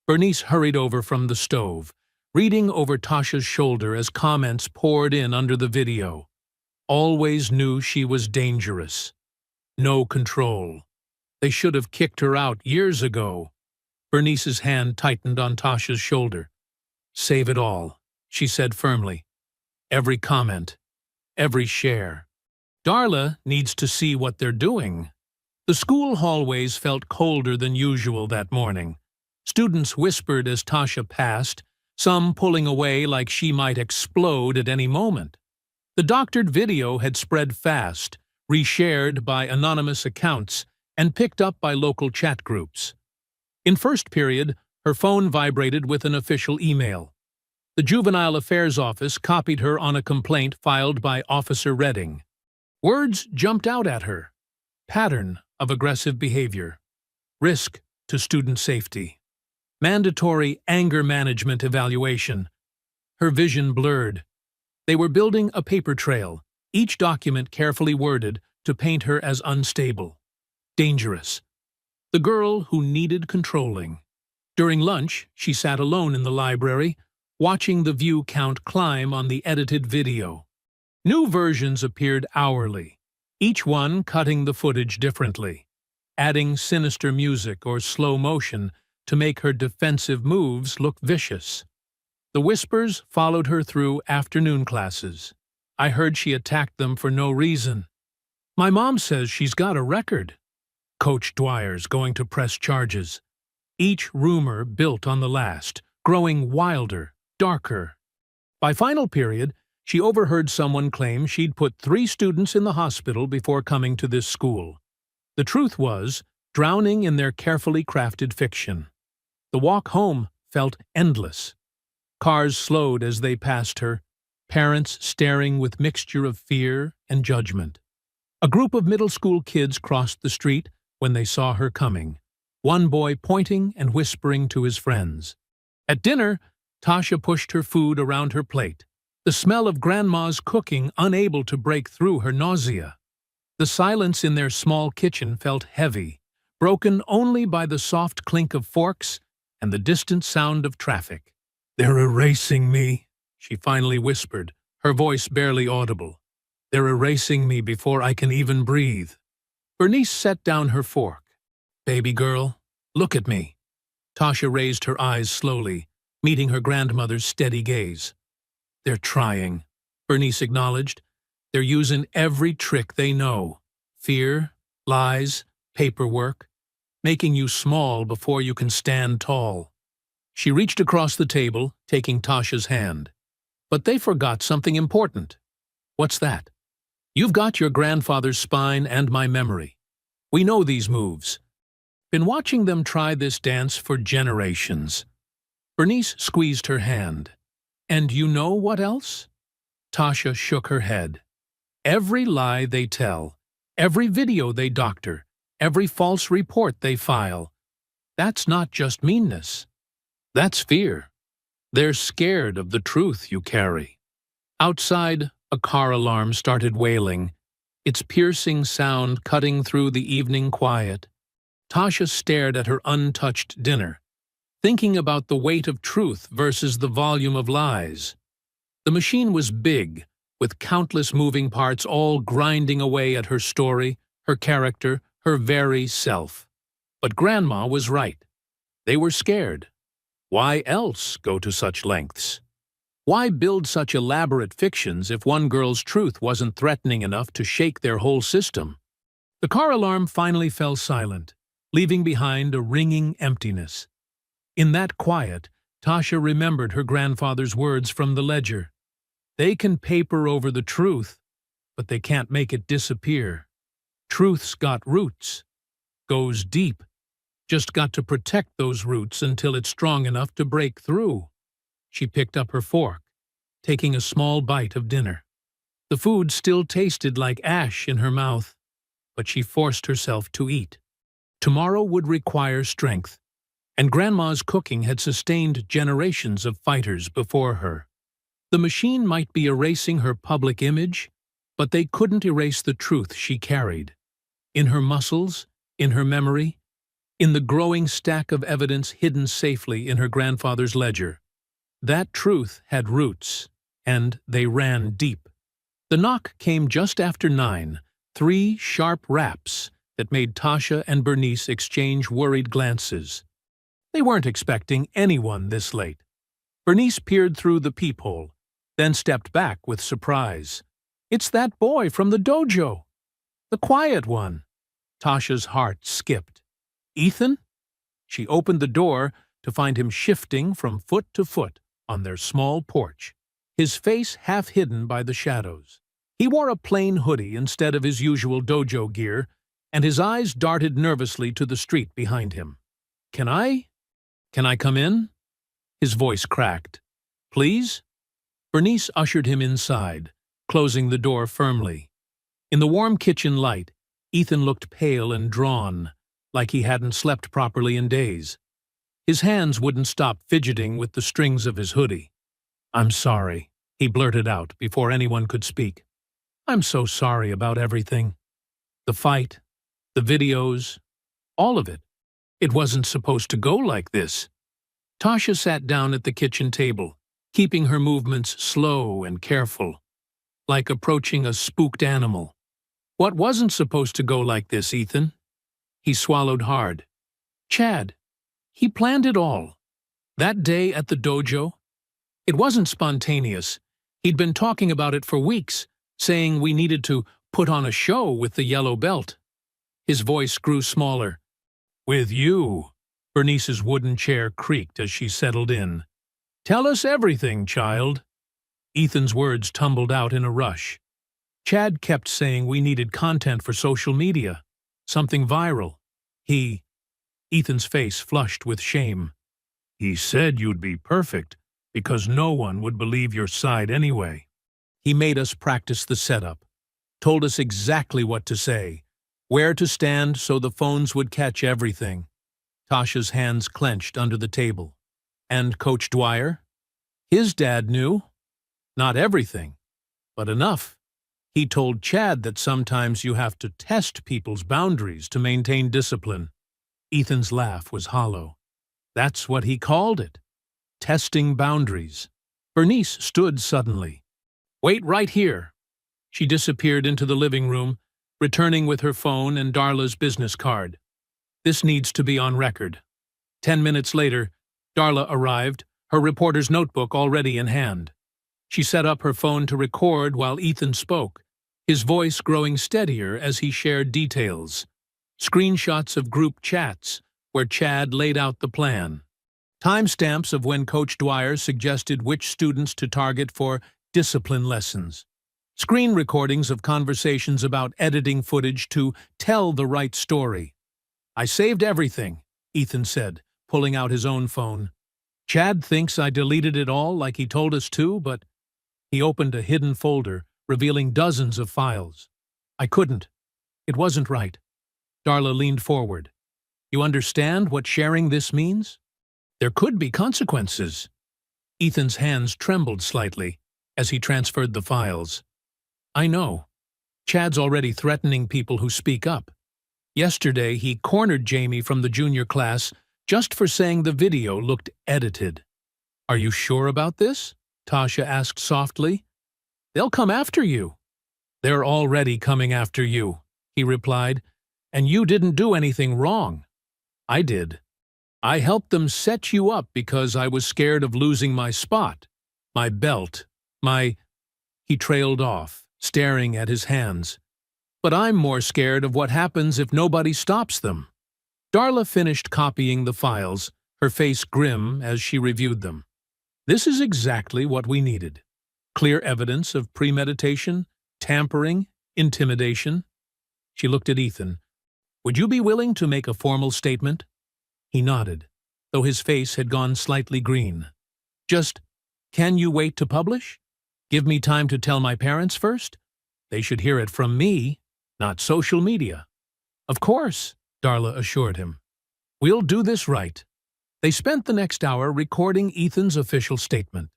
Bernice hurried over from the stove, reading over Tasha's shoulder as comments poured in under the video. Always knew she was dangerous. No control. They should have kicked her out years ago. Bernice's hand tightened on Tasha's shoulder. Save it all, she said firmly. Every comment, every share. Darla needs to see what they're doing. The school hallways felt colder than usual that morning. Students whispered as Tasha passed, some pulling away like she might explode at any moment. The doctored video had spread fast, reshared by anonymous accounts, and picked up by local chat groups. In first period, her phone vibrated with an official email. The Juvenile Affairs Office copied her on a complaint filed by Officer Redding. Words jumped out at her. Pattern of aggressive behavior. Risk to student safety. Mandatory anger management evaluation. Her vision blurred. They were building a paper trail, each document carefully worded to paint her as unstable. Dangerous. The girl who needed controlling. During lunch, she sat alone in the library, watching the view count climb on the edited video. New versions appeared hourly, each one cutting the footage differently, adding sinister music or slow motion to make her defensive moves look vicious. The whispers followed her through afternoon classes. I heard she attacked them for no reason. My mom says she's got a record. Coach Dwyer's going to press charges. Each rumor built on the last, growing wilder, darker. By final period, she overheard someone claim she'd put 3 students in the hospital before coming to this school. The truth was, drowning in their carefully crafted fiction. The walk home felt endless. Cars slowed as they passed her, parents staring with mixture of fear and judgment. A group of middle school kids crossed the street when they saw her coming, one boy pointing and whispering to his friends. At dinner, Tasha pushed her food around her plate, the smell of Grandma's cooking unable to break through her nausea. The silence in their small kitchen felt heavy, broken only by the soft clink of forks and the distant sound of traffic. "They're erasing me," she finally whispered, her voice barely audible. "They're erasing me before I can even breathe." Bernice set down her fork. "Baby girl, look at me." Tasha raised her eyes slowly, meeting her grandmother's steady gaze. "They're trying," Bernice acknowledged. "They're using every trick they know. Fear, lies, paperwork, making you small before you can stand tall." She reached across the table, taking Tasha's hand. "But they forgot something important." "What's that?" "You've got your grandfather's spine and my memory. We know these moves. Been watching them try this dance for generations." Bernice squeezed her hand. "And you know what else?" Tasha shook her head. "Every lie they tell, every video they doctor, every false report they file, that's not just meanness. That's fear. They're scared of the truth you carry." Outside, a car alarm started wailing, its piercing sound cutting through the evening quiet. Tasha stared at her untouched dinner, thinking about the weight of truth versus the volume of lies. The machine was big, with countless moving parts all grinding away at her story, her character, her very self. But Grandma was right. They were scared. Why else go to such lengths? Why build such elaborate fictions if one girl's truth wasn't threatening enough to shake their whole system? The car alarm finally fell silent, leaving behind a ringing emptiness. In that quiet, Tasha remembered her grandfather's words from the ledger. "They can paper over the truth, but they can't make it disappear. Truth's got roots, goes deep. Just got to protect those roots until it's strong enough to break through." She picked up her fork, taking a small bite of dinner. The food still tasted like ash in her mouth, but she forced herself to eat. Tomorrow would require strength, and Grandma's cooking had sustained generations of fighters before her. The machine might be erasing her public image, but they couldn't erase the truth she carried. In her muscles, in her memory, in the growing stack of evidence hidden safely in her grandfather's ledger. That truth had roots, and they ran deep. The knock came just after 9, 3 sharp raps that made Tasha and Bernice exchange worried glances. They weren't expecting anyone this late. Bernice peered through the peephole, then stepped back with surprise. "It's that boy from the dojo. The quiet one." Tasha's heart skipped. "Ethan?" She opened the door to find him shifting from foot to foot on their small porch, his face half hidden by the shadows. He wore a plain hoodie instead of his usual dojo gear, and his eyes darted nervously to the street behind him. Can I come in?" His voice cracked. "Please?" Bernice ushered him inside, closing the door firmly. In the warm kitchen light, Ethan looked pale and drawn, like he hadn't slept properly in days. His hands wouldn't stop fidgeting with the strings of his hoodie. "I'm sorry," he blurted out before anyone could speak. "I'm so sorry about everything. The fight, the videos, all of it. It wasn't supposed to go like this." Tasha sat down at the kitchen table, keeping her movements slow and careful, like approaching a spooked animal. "What wasn't supposed to go like this, Ethan?" He swallowed hard. "Chad. He planned it all. That day at the dojo. It wasn't spontaneous. He'd been talking about it for weeks, saying we needed to put on a show with the yellow belt. His voice grew smaller. With you. Bernice's wooden chair creaked as she settled in. Tell us everything, child. Ethan's words tumbled out in a rush. Chad kept saying we needed content for social media, something viral. Ethan's face flushed with shame. He said you'd be perfect, because no one would believe your side anyway. He made us practice the setup, told us exactly what to say, where to stand so the phones would catch everything. Tasha's hands clenched under the table. And Coach Dwyer? His dad knew. Not everything, but enough. He told Chad that sometimes you have to test people's boundaries to maintain discipline. Ethan's laugh was hollow. That's what he called it. Testing boundaries. Bernice stood suddenly. Wait right here. She disappeared into the living room, returning with her phone and Darla's business card. This needs to be on record. 10 minutes later, Darla arrived, her reporter's notebook already in hand. She set up her phone to record while Ethan spoke, his voice growing steadier as he shared details. Screenshots of group chats where Chad laid out the plan. Timestamps of when Coach Dwyer suggested which students to target for discipline lessons. Screen recordings of conversations about editing footage to tell the right story. I saved everything, Ethan said, pulling out his own phone. Chad thinks I deleted it all like he told us to, but he opened a hidden folder, revealing dozens of files. I couldn't. It wasn't right. Darla leaned forward. You understand what sharing this means? There could be consequences. Ethan's hands trembled slightly as he transferred the files. I know. Chad's already threatening people who speak up. Yesterday, he cornered Jamie from the junior class just for saying the video looked edited. Are you sure about this? Tasha asked softly. They'll come after you. They're already coming after you, he replied, and you didn't do anything wrong. I did. I helped them set you up because I was scared of losing my spot, my belt, He trailed off, staring at his hands. But I'm more scared of what happens if nobody stops them. Darla finished copying the files, her face grim as she reviewed them. This is exactly what we needed. Clear evidence of premeditation, tampering, intimidation. She looked at Ethan. Would you be willing to make a formal statement? He nodded, though his face had gone slightly green. Just, can you wait to publish? Give me time to tell my parents first? They should hear it from me, not social media. Of course, Darla assured him. We'll do this right. They spent the next hour recording Ethan's official statement.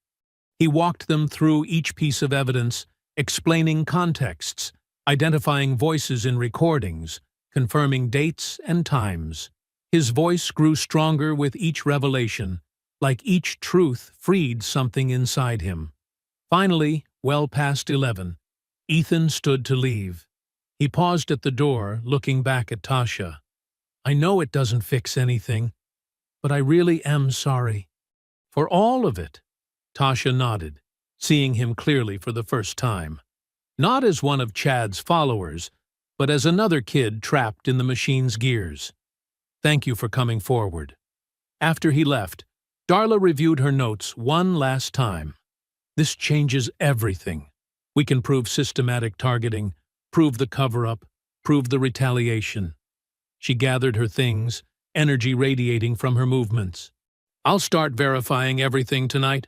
He walked them through each piece of evidence, explaining contexts, identifying voices in recordings, confirming dates and times. His voice grew stronger with each revelation, like each truth freed something inside him. Finally, well past 11, Ethan stood to leave. He paused at the door, looking back at Tasha. I know it doesn't fix anything, but I really am sorry. For all of it. Tasha nodded, seeing him clearly for the first time. Not as one of Chad's followers, but as another kid trapped in the machine's gears. Thank you for coming forward. After he left, Darla reviewed her notes one last time. This changes everything. We can prove systematic targeting, prove the cover-up, prove the retaliation. She gathered her things, energy radiating from her movements. I'll start verifying everything tonight.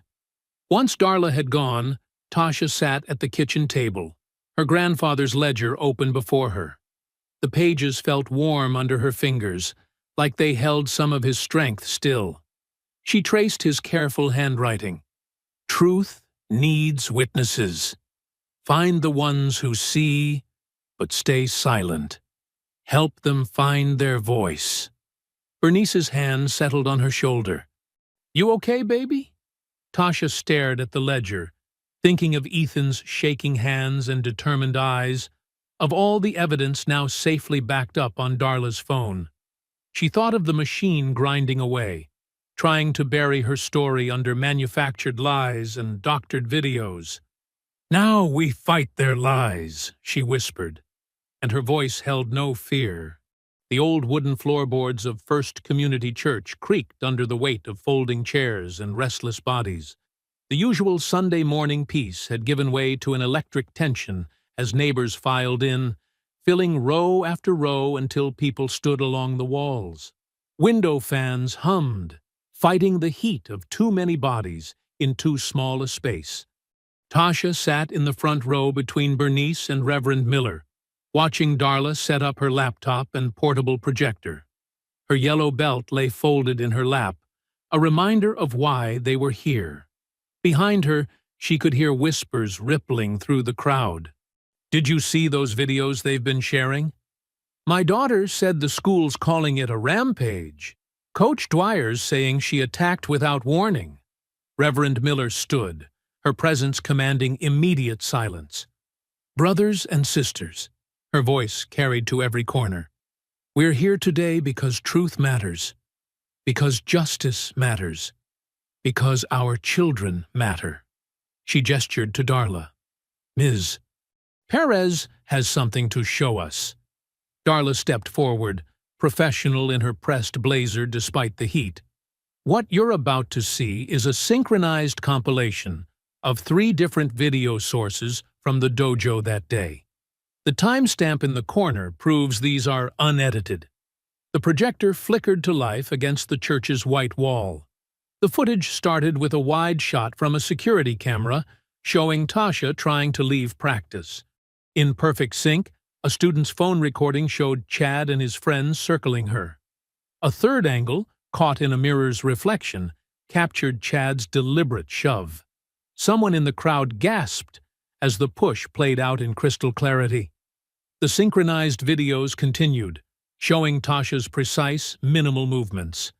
Once Darla had gone, Tasha sat at the kitchen table, her grandfather's ledger open before her. The pages felt warm under her fingers, like they held some of his strength still. She traced his careful handwriting. Truth needs witnesses. Find the ones who see, but stay silent. Help them find their voice. Bernice's hand settled on her shoulder. You okay, baby? Tasha stared at the ledger, thinking of Ethan's shaking hands and determined eyes, of all the evidence now safely backed up on Darla's phone. She thought of the machine grinding away, trying to bury her story under manufactured lies and doctored videos. "Now we fight their lies," she whispered, and her voice held no fear. The old wooden floorboards of First Community Church creaked under the weight of folding chairs and restless bodies. The usual Sunday morning peace had given way to an electric tension as neighbors filed in, filling row after row until people stood along the walls. Window fans hummed, fighting the heat of too many bodies in too small a space. Tasha sat in the front row between Bernice and Reverend Miller, watching Darla set up her laptop and portable projector. Her yellow belt lay folded in her lap, a reminder of why they were here. Behind her, she could hear whispers rippling through the crowd. "Did you see those videos they've been sharing? My daughter said the school's calling it a rampage. Coach Dwyer's saying she attacked without warning." Reverend Miller stood, her presence commanding immediate silence. "Brothers and sisters," her voice carried to every corner, "we're here today because truth matters, because justice matters, because our children matter." She gestured to Darla. "Ms. Perez has something to show us." Darla stepped forward, professional in her pressed blazer despite the heat. "What you're about to see is a synchronized compilation of 3 different video sources from the dojo that day. The timestamp in the corner proves these are unedited. The projector flickered to life against the church's white wall. The footage started with a wide shot from a security camera showing Tasha trying to leave practice. In perfect sync, a student's phone recording showed Chad and his friends circling her. A third angle, caught in a mirror's reflection, captured Chad's deliberate shove. Someone in the crowd gasped as the push played out in crystal clarity. The synchronized videos continued, showing Tasha's precise, minimal movements.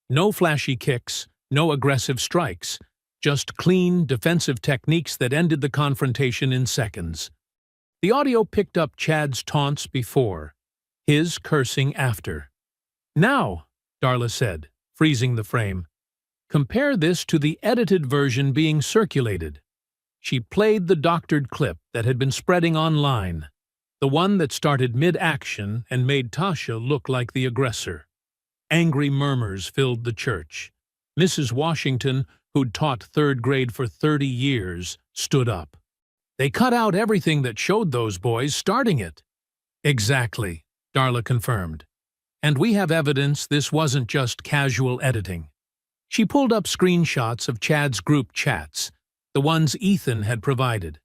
No flashy kicks, no aggressive strikes, just clean, defensive techniques that ended the confrontation in seconds. The audio picked up Chad's taunts before, his cursing after. "Now," Darla said, freezing the frame, "compare this to the edited version being circulated." She played the doctored clip that had been spreading online, the one that started mid-action and made Tasha look like the aggressor. Angry murmurs filled the church. Mrs. Washington, who'd taught 3rd grade for 30 years, stood up. "They cut out everything that showed those boys starting it." "Exactly," Darla confirmed. "And we have evidence this wasn't just casual editing." She pulled up screenshots of Chad's group chats, the ones Ethan had provided.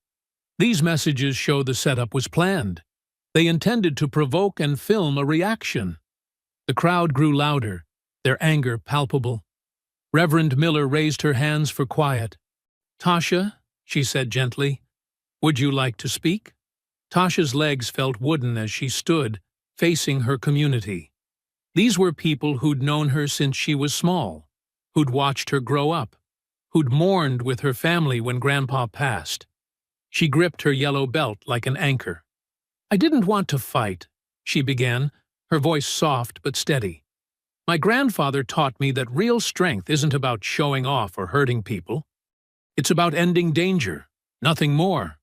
These messages show the setup was planned. They intended to provoke and film a reaction. The crowd grew louder, their anger palpable. Reverend Miller raised her hands for quiet. "Tasha," she said gently, "would you like to speak?" Tasha's legs felt wooden as she stood, facing her community. These were people who'd known her since she was small, who'd watched her grow up, who'd mourned with her family when Grandpa passed. She gripped her yellow belt like an anchor. "I didn't want to fight," she began, her voice soft but steady. "My grandfather taught me that real strength isn't about showing off or hurting people. It's about ending danger, nothing more."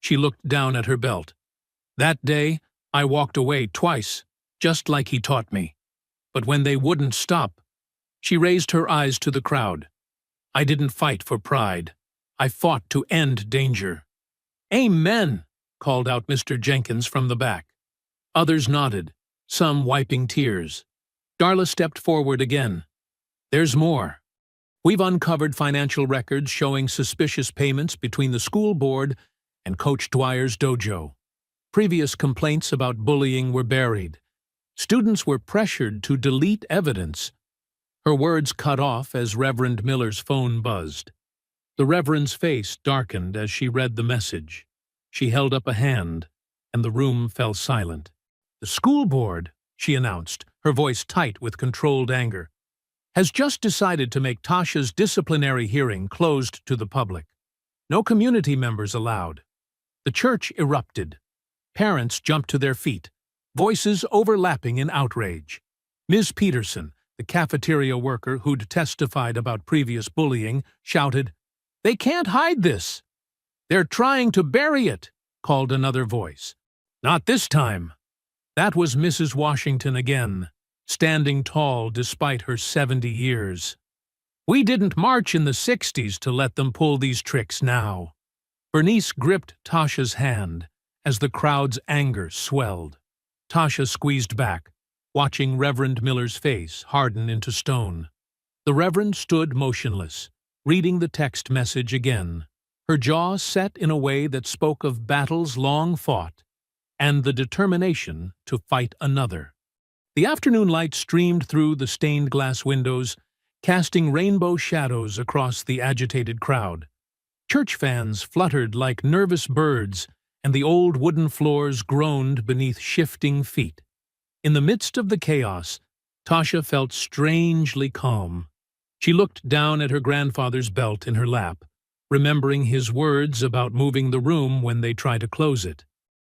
She looked down at her belt. "That day, I walked away twice, just like he taught me. But when they wouldn't stop," she raised her eyes to the crowd, "I didn't fight for pride. I fought to end danger." "Amen," called out Mr. Jenkins from the back. Others nodded, some wiping tears. Darla stepped forward again. "There's more. We've uncovered financial records showing suspicious payments between the school board and Coach Dwyer's dojo. Previous complaints about bullying were buried. Students were pressured to delete evidence." Her words cut off as Reverend Miller's phone buzzed. The Reverend's face darkened as she read the message. She held up a hand, and the room fell silent. "The school board," she announced, her voice tight with controlled anger, "has just decided to make Tasha's disciplinary hearing closed to the public. No community members allowed." The church erupted. Parents jumped to their feet, voices overlapping in outrage. Ms. Peterson, the cafeteria worker who'd testified about previous bullying, shouted, "They can't hide this!" "They're trying to bury it," called another voice. "Not this time." That was Mrs. Washington again, standing tall despite her 70 years. "We didn't march in the 60s to let them pull these tricks now." Bernice gripped Tasha's hand as the crowd's anger swelled. Tasha squeezed back, watching Reverend Miller's face harden into stone. The Reverend stood motionless, reading the text message again, her jaw set in a way that spoke of battles long fought and the determination to fight another. The afternoon light streamed through the stained glass windows, casting rainbow shadows across the agitated crowd. Church fans fluttered like nervous birds, and the old wooden floors groaned beneath shifting feet. In the midst of the chaos, Tasha felt strangely calm. She looked down at her grandfather's belt in her lap, remembering his words about moving the room when they tried to close it.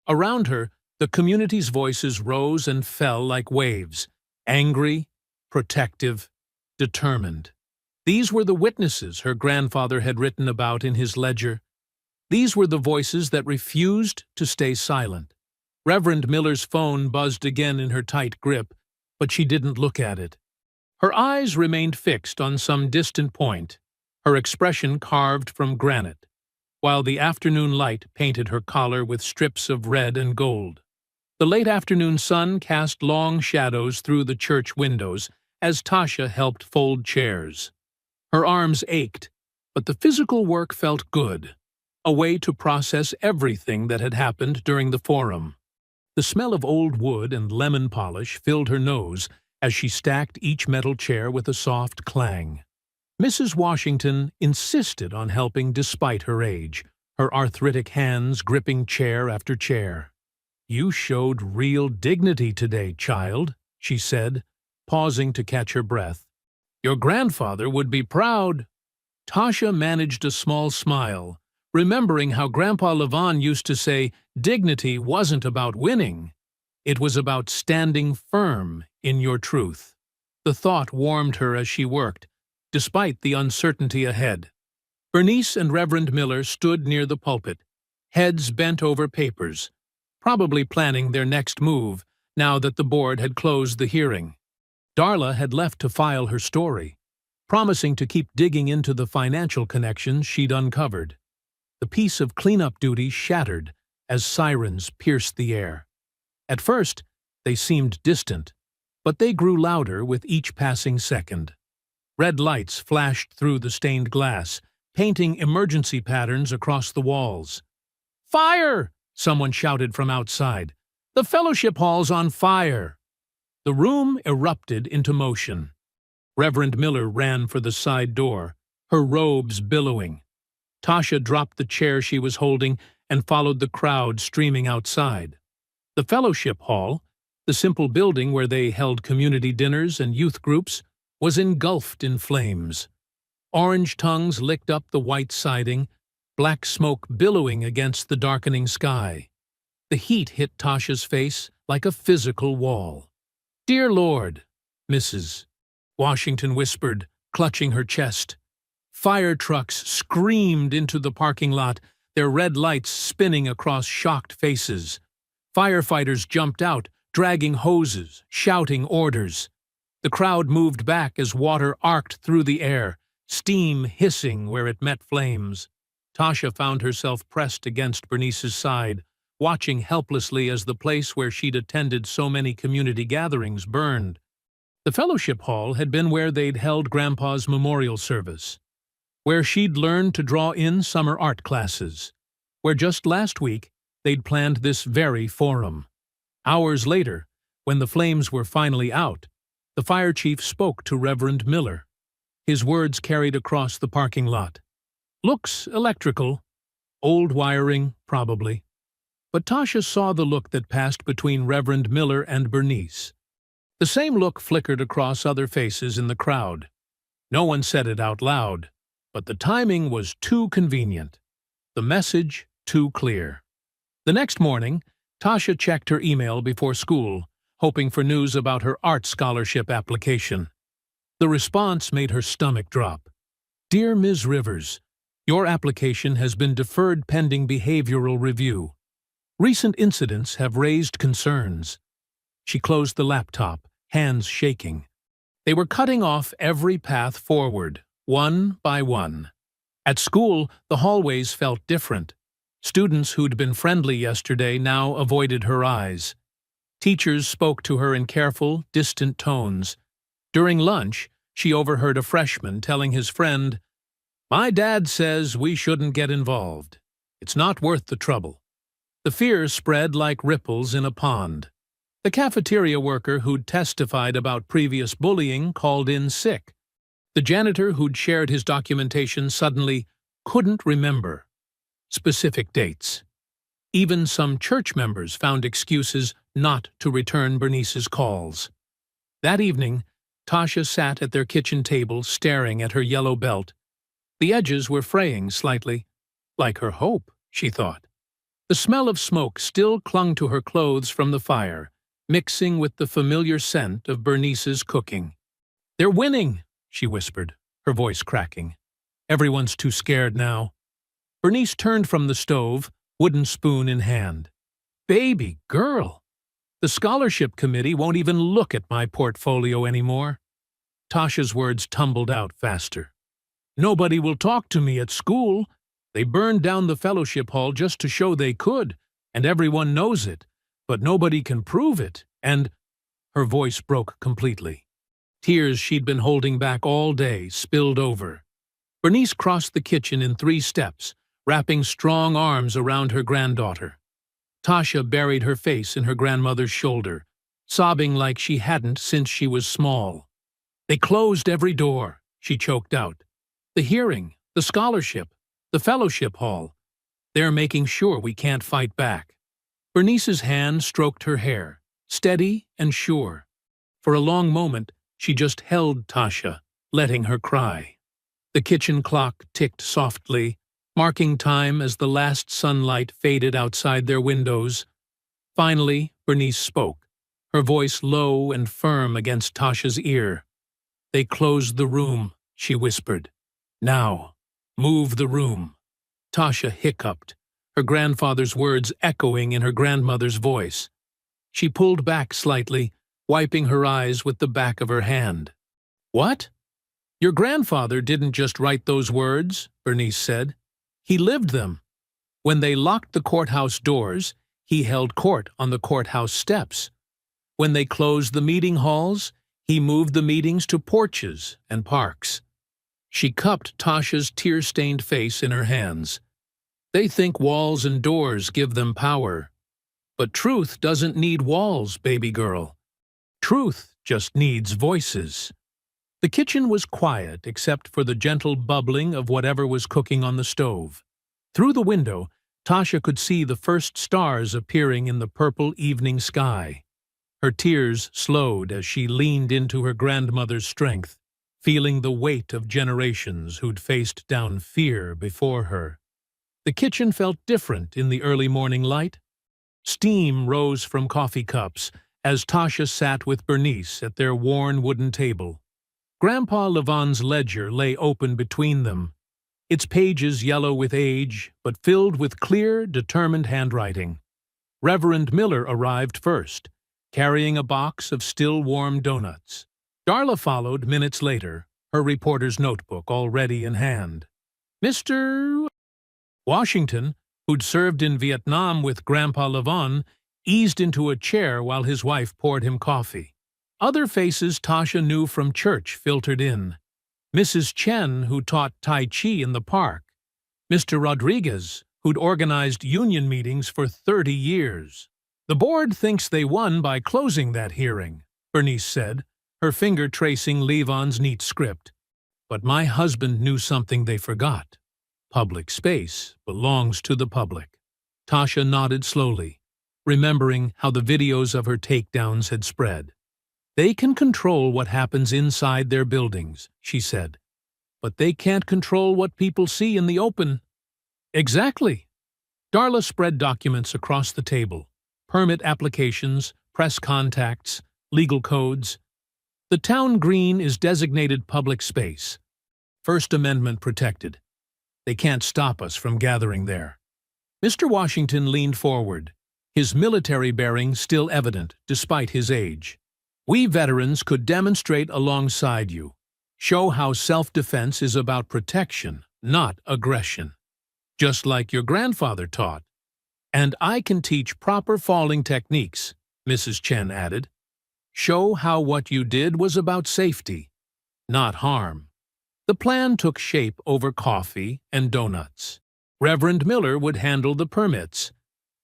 Around her, the community's voices rose and fell like waves, angry, protective, determined. These were the witnesses her grandfather had written about in his ledger. These were the voices that refused to stay silent. Reverend Miller's phone buzzed again in her tight grip, but she didn't look at it. Her eyes remained fixed on some distant point, her expression carved from granite, while the afternoon light painted her collar with strips of red and gold. The late afternoon sun cast long shadows through the church windows as Tasha helped fold chairs. Her arms ached, but the physical work felt good, a way to process everything that had happened during the forum. The smell of old wood and lemon polish filled her nose as she stacked each metal chair with a soft clang. Mrs. Washington insisted on helping despite her age, her arthritic hands gripping chair after chair. "You showed real dignity today, child," she said, pausing to catch her breath. "Your grandfather would be proud." Tasha managed a small smile, remembering how Grandpa Levon used to say dignity wasn't about winning. It was about standing firm in your truth. The thought warmed her as she worked, despite the uncertainty ahead. Bernice and Reverend Miller stood near the pulpit, heads bent over papers, probably planning their next move now that the board had closed the hearing. Darla had left to file her story, promising to keep digging into the financial connections she'd uncovered. The piece of cleanup duty shattered as sirens pierced the air. At first, they seemed distant, but they grew louder with each passing second. Red lights flashed through the stained glass, painting emergency patterns across the walls. "Fire!" someone shouted from outside. "The fellowship hall's on fire!" The room erupted into motion. Reverend Miller ran for the side door, her robes billowing. Tasha dropped the chair she was holding and followed the crowd streaming outside. The fellowship hall, the simple building where they held community dinners and youth groups, was engulfed in flames. Orange tongues licked up the white siding, black smoke billowing against the darkening sky. The heat hit Tasha's face like a physical wall. "Dear Lord," Mrs. Washington whispered, clutching her chest. Fire trucks screamed into the parking lot, their red lights spinning across shocked faces. Firefighters jumped out, dragging hoses, shouting orders. The crowd moved back as water arced through the air, steam hissing where it met flames. Tasha found herself pressed against Bernice's side, watching helplessly as the place where she'd attended so many community gatherings burned. The fellowship hall had been where they'd held Grandpa's memorial service, where she'd learned to draw in summer art classes, where just last week they'd planned this very forum. Hours later, when the flames were finally out, the fire chief spoke to Reverend Miller. His words carried across the parking lot. "Looks electrical. Old wiring, probably." But Tasha saw the look that passed between Reverend Miller and Bernice. The same look flickered across other faces in the crowd. No one said it out loud, but the timing was too convenient. The message too clear. The next morning, Tasha checked her email before school, hoping for news about her art scholarship application. The response made her stomach drop. "Dear Ms. Rivers, Your application has been deferred pending behavioral review. Recent incidents have raised concerns. She closed the laptop, hands shaking. They were cutting off every path forward, one by one. At school, the hallways felt different. Students who'd been friendly yesterday now avoided her eyes. Teachers spoke to her in careful, distant tones. During lunch, she overheard a freshman telling his friend, "My dad says we shouldn't get involved. It's not worth the trouble." The fear spread like ripples in a pond. The cafeteria worker who'd testified about previous bullying called in sick. The janitor who'd shared his documentation suddenly couldn't remember specific dates. Even some church members found excuses not to return Bernice's calls. That evening, Tasha sat at their kitchen table staring at her yellow belt. The edges were fraying slightly. Like her hope, she thought. The smell of smoke still clung to her clothes from the fire, mixing with the familiar scent of Bernice's cooking. "They're winning," she whispered, her voice cracking. "Everyone's too scared now." Bernice turned from the stove, wooden spoon in hand. "Baby girl! The scholarship committee won't even look at my portfolio anymore." Tasha's words tumbled out faster. "Nobody will talk to me at school. They burned down the fellowship hall just to show they could, and everyone knows it, but nobody can prove it, and—" Her voice broke completely. Tears she'd been holding back all day spilled over. Bernice crossed the kitchen in 3 steps, wrapping strong arms around her granddaughter. Tasha buried her face in her grandmother's shoulder, sobbing like she hadn't since she was small. "They closed every door," she choked out. "The hearing, the scholarship, the fellowship hall. They're making sure we can't fight back." Bernice's hand stroked her hair, steady and sure. For a long moment, she just held Tasha, letting her cry. The kitchen clock ticked softly, marking time as the last sunlight faded outside their windows. Finally, Bernice spoke, her voice low and firm against Tasha's ear. "They closed the room," she whispered. "Now, move the room." Tasha hiccuped, her grandfather's words echoing in her grandmother's voice. She pulled back slightly, wiping her eyes with the back of her hand. "What? Your grandfather didn't just write those words," Bernice said. "He lived them. When they locked the courthouse doors, he held court on the courthouse steps. When they closed the meeting halls, he moved the meetings to porches and parks." She cupped Tasha's tear-stained face in her hands. "They think walls and doors give them power. But truth doesn't need walls, baby girl. Truth just needs voices." The kitchen was quiet except for the gentle bubbling of whatever was cooking on the stove. Through the window, Tasha could see the first stars appearing in the purple evening sky. Her tears slowed as she leaned into her grandmother's strength, feeling the weight of generations who'd faced down fear before her. The kitchen felt different in the early morning light. Steam rose from coffee cups as Tasha sat with Bernice at their worn wooden table. Grandpa Levon's ledger lay open between them, its pages yellow with age, but filled with clear, determined handwriting. Reverend Miller arrived first, carrying a box of still-warm donuts. Darla followed minutes later, her reporter's notebook already in hand. Mr. Washington, who'd served in Vietnam with Grandpa Levon, eased into a chair while his wife poured him coffee. Other faces Tasha knew from church filtered in. Mrs. Chen, who taught Tai Chi in the park. Mr. Rodriguez, who'd organized union meetings for 30 years. "The board thinks they won by closing that hearing," Bernice said, her finger tracing Levon's neat script. "But my husband knew something they forgot. Public space belongs to the public." Tasha nodded slowly, remembering how the videos of her takedowns had spread. "They can control what happens inside their buildings," she said. "But they can't control what people see in the open." "Exactly." Darla spread documents across the table. Permit applications, press contacts, legal codes. "The town green is designated public space. First Amendment protected. They can't stop us from gathering there." Mr. Washington leaned forward, his military bearing still evident despite his age. "We veterans could demonstrate alongside you, show how self-defense is about protection, not aggression. Just like your grandfather taught. And I can teach proper falling techniques," Mrs. Chen added. "Show how what you did was about safety, not harm." The plan took shape over coffee and donuts. Reverend Miller would handle the permits.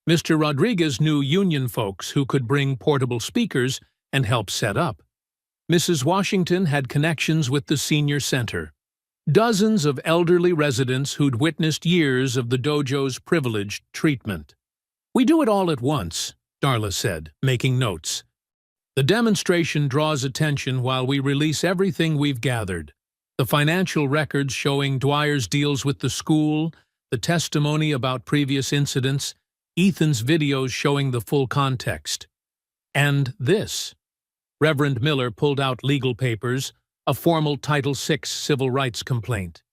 Mr. Rodriguez knew union folks who could bring portable speakers and help set up. Mrs. Washington had connections with the senior center. Dozens of elderly residents who'd witnessed years of the dojo's privileged treatment. "We do it all at once," Darla said, making notes. "The demonstration draws attention while we release everything we've gathered. The financial records showing Dwyer's deals with the school, the testimony about previous incidents, Ethan's videos showing the full context. And this." Reverend Miller pulled out legal papers, a formal Title VI civil rights complaint.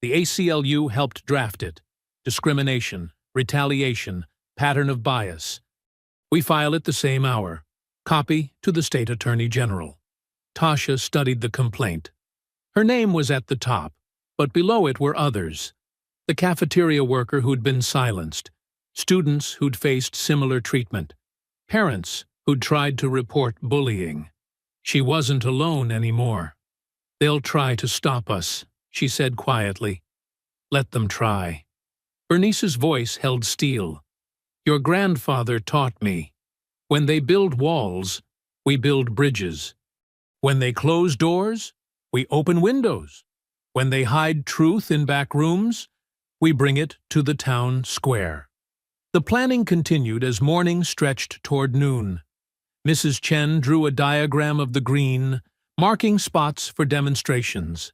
The ACLU helped draft it. Discrimination, retaliation, pattern of bias. "We file it the same hour. Copy to the State Attorney General." Tasha studied the complaint. Her name was at the top, but below it were others. The cafeteria worker who'd been silenced, students who'd faced similar treatment, parents who'd tried to report bullying. She wasn't alone anymore. "They'll try to stop us," she said quietly. "Let them try." Bernice's voice held steel. "Your grandfather taught me. When they build walls, we build bridges. When they close doors, we open windows. When they hide truth in back rooms, we bring it to the town square." The planning continued as morning stretched toward noon. Mrs. Chen drew a diagram of the green, marking spots for demonstrations.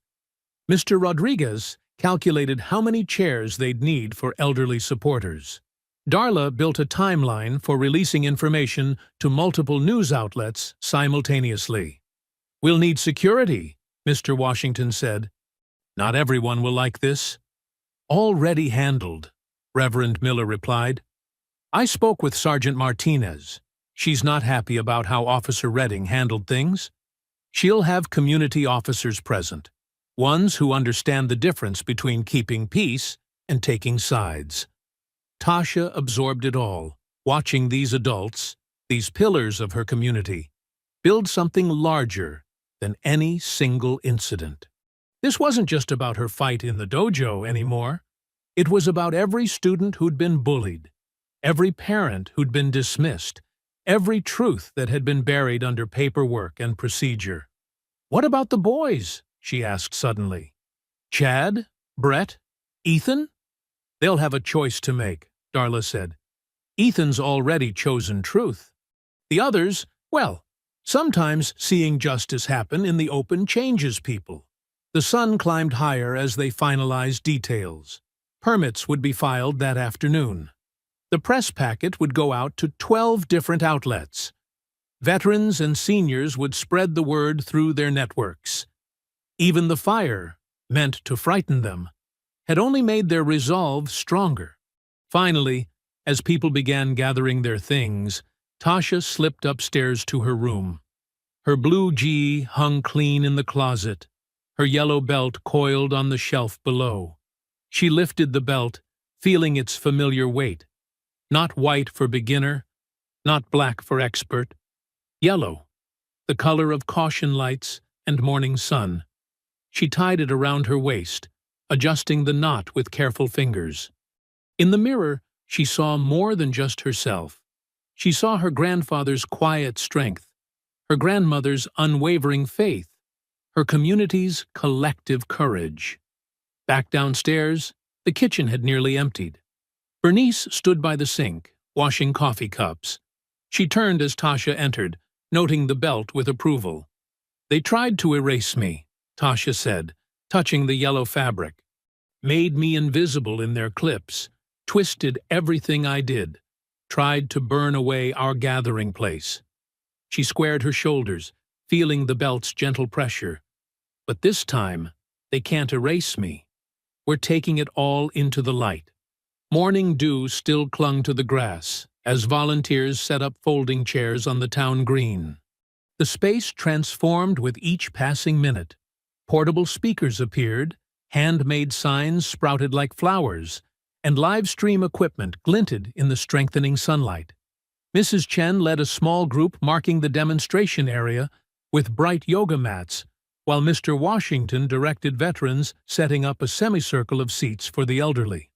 Mr. Rodriguez calculated how many chairs they'd need for elderly supporters. Darla built a timeline for releasing information to multiple news outlets simultaneously. "We'll need security," Mr. Washington said. "Not everyone will like this." "Already handled," Reverend Miller replied. "I spoke with Sergeant Martinez. She's not happy about how Officer Redding handled things. She'll have community officers present, ones who understand the difference between keeping peace and taking sides." Tasha absorbed it all, watching these adults, these pillars of her community, build something larger than any single incident. This wasn't just about her fight in the dojo anymore. It was about every student who'd been bullied, every parent who'd been dismissed, every truth that had been buried under paperwork and procedure. "What about the boys?" she asked suddenly. "Chad? Brett? Ethan?" "They'll have a choice to make," Darla said. "Ethan's already chosen truth. The others, well, sometimes seeing justice happen in the open changes people." The sun climbed higher as they finalized details. Permits would be filed that afternoon. The press packet would go out to 12 different outlets. Veterans and seniors would spread the word through their networks. Even the fire, meant to frighten them, had only made their resolve stronger. Finally, as people began gathering their things, Tasha slipped upstairs to her room. Her blue G hung clean in the closet, her yellow belt coiled on the shelf below. She lifted the belt, feeling its familiar weight. Not white for beginner, not black for expert. Yellow, the color of caution lights and morning sun. She tied it around her waist, adjusting the knot with careful fingers. In the mirror, she saw more than just herself. She saw her grandfather's quiet strength, her grandmother's unwavering faith, her community's collective courage. Back downstairs, the kitchen had nearly emptied. Bernice stood by the sink, washing coffee cups. She turned as Tasha entered, noting the belt with approval. "They tried to erase me," Tasha said, touching the yellow fabric. "Made me invisible in their clips, twisted everything I did, tried to burn away our gathering place." She squared her shoulders, feeling the belt's gentle pressure. "But this time, they can't erase me. were taking it all into the light. Morning dew still clung to the grass as volunteers set up folding chairs on the town green. The space transformed with each passing minute. Portable speakers appeared, handmade signs sprouted like flowers, and live stream equipment glinted in the strengthening sunlight. Mrs. Chen led a small group marking the demonstration area with bright yoga mats, while Mr. Washington directed veterans setting up a semicircle of seats for the elderly.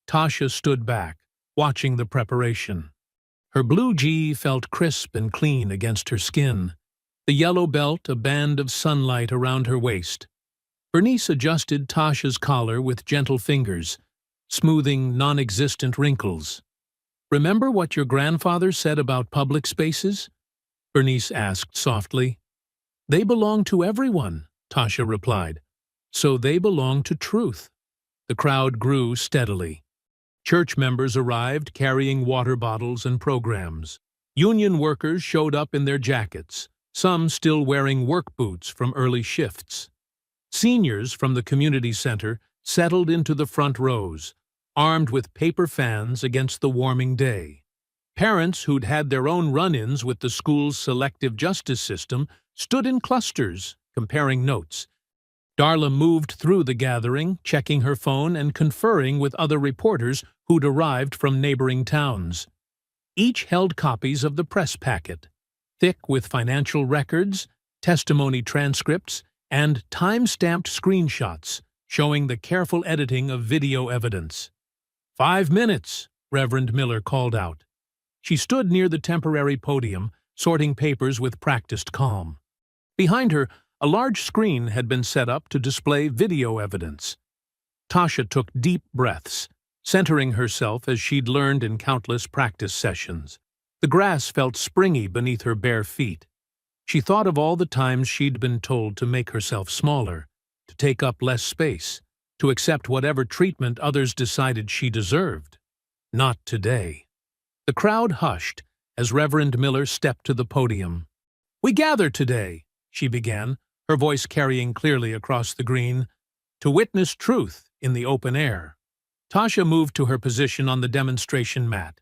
Tasha stood back, watching the preparation. Her blue gi felt crisp and clean against her skin, the yellow belt a band of sunlight around her waist. Bernice adjusted Tasha's collar with gentle fingers, smoothing non-existent wrinkles. "Remember what your grandfather said about public spaces?" Bernice asked softly. "They belong to everyone," Tasha replied. "So they belong to truth." The crowd grew steadily. Church members arrived carrying water bottles and programs. Union workers showed up in their jackets, some still wearing work boots from early shifts. Seniors from the community center settled into the front rows, armed with paper fans against the warming day. Parents who'd had their own run-ins with the school's selective justice system stood in clusters, comparing notes. Darla moved through the gathering, checking her phone and conferring with other reporters who'd arrived from neighboring towns. Each held copies of the press packet, thick with financial records, testimony transcripts, and time-stamped screenshots showing the careful editing of video evidence. 5 minutes, Reverend Miller called out. She stood near the temporary podium, sorting papers with practiced calm. Behind her, a large screen had been set up to display video evidence. Tasha took deep breaths, centering herself as she'd learned in countless practice sessions. The grass felt springy beneath her bare feet. She thought of all the times she'd been told to make herself smaller, to take up less space, to accept whatever treatment others decided she deserved. Not today. The crowd hushed as Reverend Miller stepped to the podium. "We gather today," she began, her voice carrying clearly across the green, "to witness truth in the open air." Tasha moved to her position on the demonstration mat.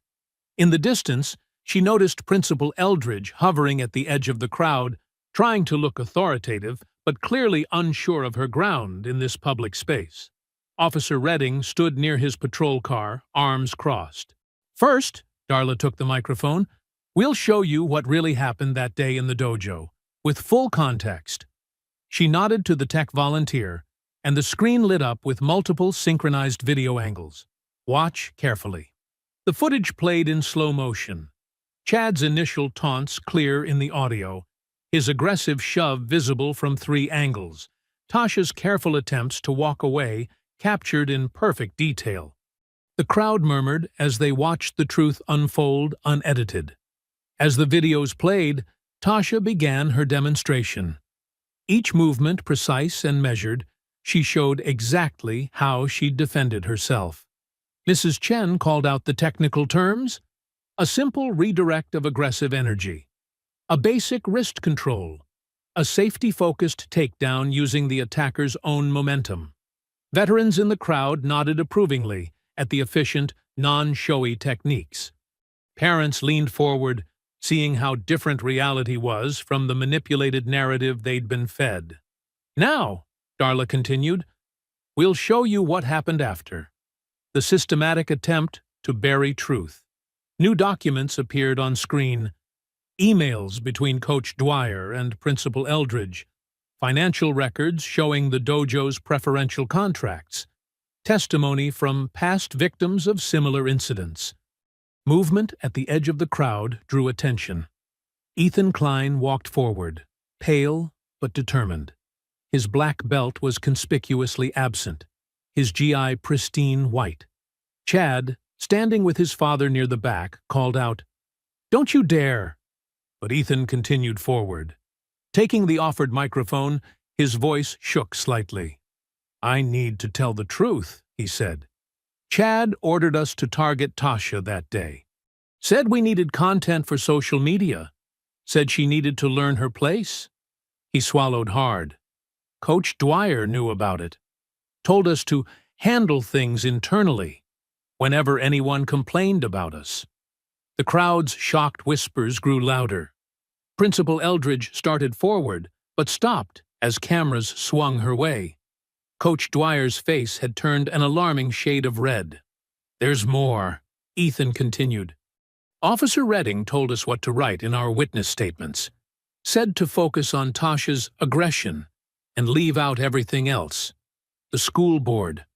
In the distance, she noticed Principal Eldridge hovering at the edge of the crowd, trying to look authoritative, but clearly unsure of her ground in this public space. Officer Redding stood near his patrol car, arms crossed. "First," Darla took the microphone, "we'll show you what really happened that day in the dojo, with full context." She nodded to the tech volunteer, and the screen lit up with multiple synchronized video angles. "Watch carefully." The footage played in slow motion. Chad's initial taunts clear in the audio, his aggressive shove visible from 3 angles, Tasha's careful attempts to walk away captured in perfect detail. The crowd murmured as they watched the truth unfold unedited. As the videos played, Tasha began her demonstration. Each movement precise and measured, she showed exactly how she'd defended herself. Mrs. Chen called out the technical terms: a simple redirect of aggressive energy, a basic wrist control, a safety-focused takedown using the attacker's own momentum. Veterans in the crowd nodded approvingly at the efficient, non-showy techniques. Parents leaned forward, seeing how different reality was from the manipulated narrative they'd been fed. "Now," Darla continued, "we'll show you what happened after. The systematic attempt to bury truth." New documents appeared on screen. Emails between Coach Dwyer and Principal Eldridge, financial records showing the dojo's preferential contracts, testimony from past victims of similar incidents. Movement at the edge of the crowd drew attention. Ethan Klein walked forward, pale but determined. His black belt was conspicuously absent, his GI pristine white. Chad, standing with his father near the back, called out, "Don't you dare!" But Ethan continued forward. Taking the offered microphone, his voice shook slightly. "I need to tell the truth," he said. "Chad ordered us to target Tasha that day. Said we needed content for social media. Said she needed to learn her place." He swallowed hard. "Coach Dwyer knew about it. Told us to handle things internally whenever anyone complained about us. The crowd's shocked whispers grew louder. Principal Eldridge started forward, but stopped as cameras swung her way. Coach Dwyer's face had turned an alarming shade of red. "There's more," Ethan continued. "Officer Redding told us what to write in our witness statements. Said to focus on Tasha's aggression and leave out everything else. The school board."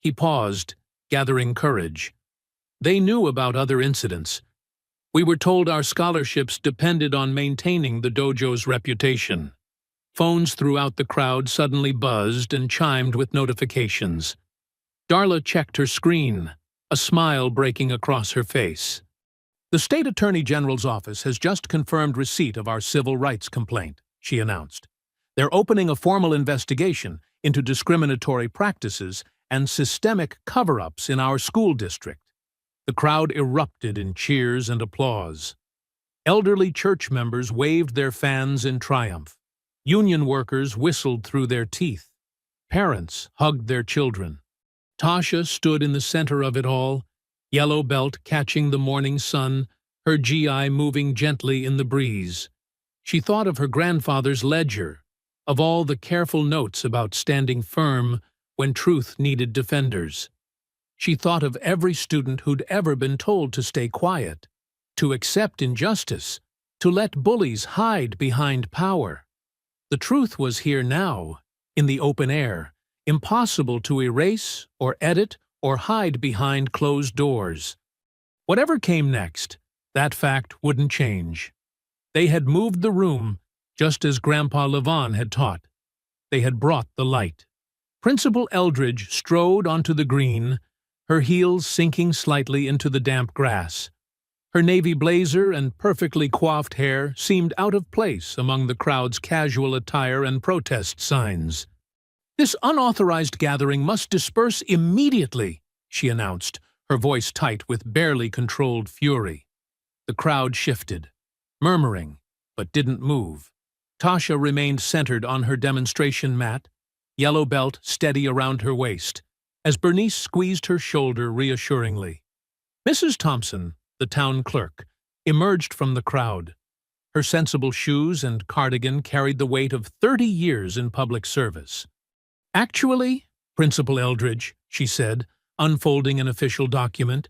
He paused, gathering courage. "They knew about other incidents. We were told our scholarships depended on maintaining the dojo's reputation." Phones throughout the crowd suddenly buzzed and chimed with notifications. Darla checked her screen, a smile breaking across her face. "The State Attorney General's office has just confirmed receipt of our civil rights complaint," she announced. "They're opening a formal investigation into discriminatory practices and systemic cover-ups in our school district." The crowd erupted in cheers and applause. Elderly church members waved their fans in triumph. Union workers whistled through their teeth. Parents hugged their children. Tasha stood in the center of it all, yellow belt catching the morning sun, her GI moving gently in the breeze. She thought of her grandfather's ledger, of all the careful notes about standing firm when truth needed defenders. She thought of every student who'd ever been told to stay quiet, to accept injustice, to let bullies hide behind power. The truth was here now, in the open air, impossible to erase or edit or hide behind closed doors. Whatever came next, that fact wouldn't change. They had moved the room, just as Grandpa Levon had taught. They had brought the light. Principal Eldridge strode onto the green, her heels sinking slightly into the damp grass. Her navy blazer and perfectly coiffed hair seemed out of place among the crowd's casual attire and protest signs. "This unauthorized gathering must disperse immediately," she announced, her voice tight with barely controlled fury. The crowd shifted, murmuring, but didn't move. Tasha remained centered on her demonstration mat, yellow belt steady around her waist, as Bernice squeezed her shoulder reassuringly. Mrs. Thompson, the town clerk, emerged from the crowd. Her sensible shoes and cardigan carried the weight of 30 years in public service. "Actually, Principal Eldridge," she said, unfolding an official document,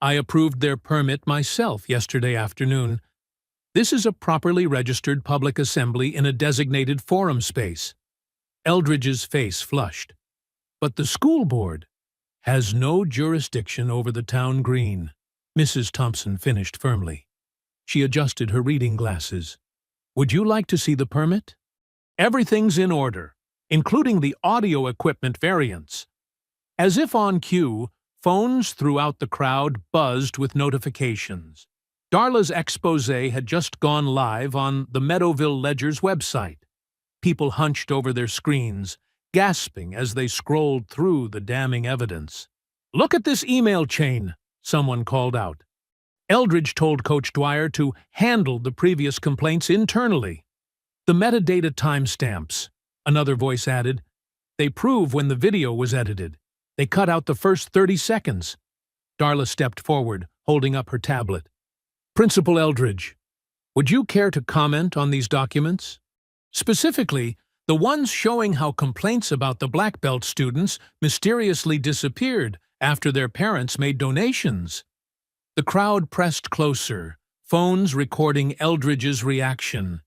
"I approved their permit myself yesterday afternoon. This is a properly registered public assembly in a designated forum space." Eldridge's face flushed. "But the school board has no jurisdiction over the town green," Mrs. Thompson finished firmly. She adjusted her reading glasses. "Would you like to see the permit?" "Everything's in order, including the audio equipment variants." As if on cue, phones throughout the crowd buzzed with notifications. Darla's exposé had just gone live on the Meadowville Ledger's website. People hunched over their screens, gasping as they scrolled through the damning evidence. "Look at this email chain," someone called out. Eldridge told Coach Dwyer to handle the previous complaints internally. "The metadata timestamps," another voice added. "They prove when the video was edited. They cut out the first 30 seconds. Darla stepped forward, holding up her tablet. "Principal Eldridge, would you care to comment on these documents? Specifically, the ones showing how complaints about the black belt students mysteriously disappeared after their parents made donations." The crowd pressed closer, phones recording Eldridge's reaction.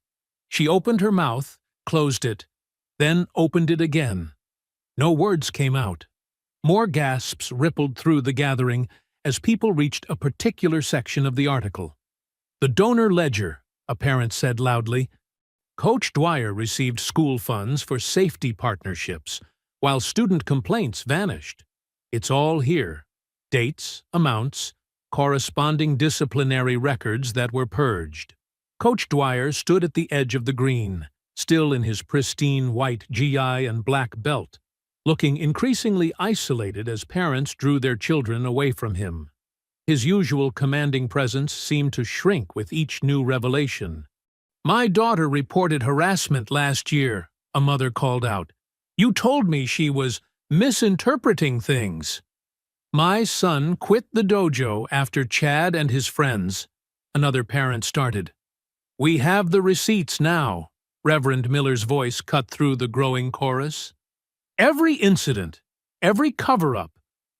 She opened her mouth, closed it, then opened it again. No words came out. More gasps rippled through the gathering as people reached a particular section of the article. "The donor ledger," a parent said loudly. "Coach Dwyer received school funds for safety partnerships, while student complaints vanished. It's all here. Dates, amounts, corresponding disciplinary records that were purged." Coach Dwyer stood at the edge of the green, still in his pristine white GI and black belt, looking increasingly isolated as parents drew their children away from him. His usual commanding presence seemed to shrink with each new revelation. "My daughter reported harassment last year," a mother called out. "You told me she was misinterpreting things. My son quit the dojo after Chad and his friends, another parent started. We have the receipts now, Reverend Miller's voice cut through the growing chorus. Every incident, every cover-up,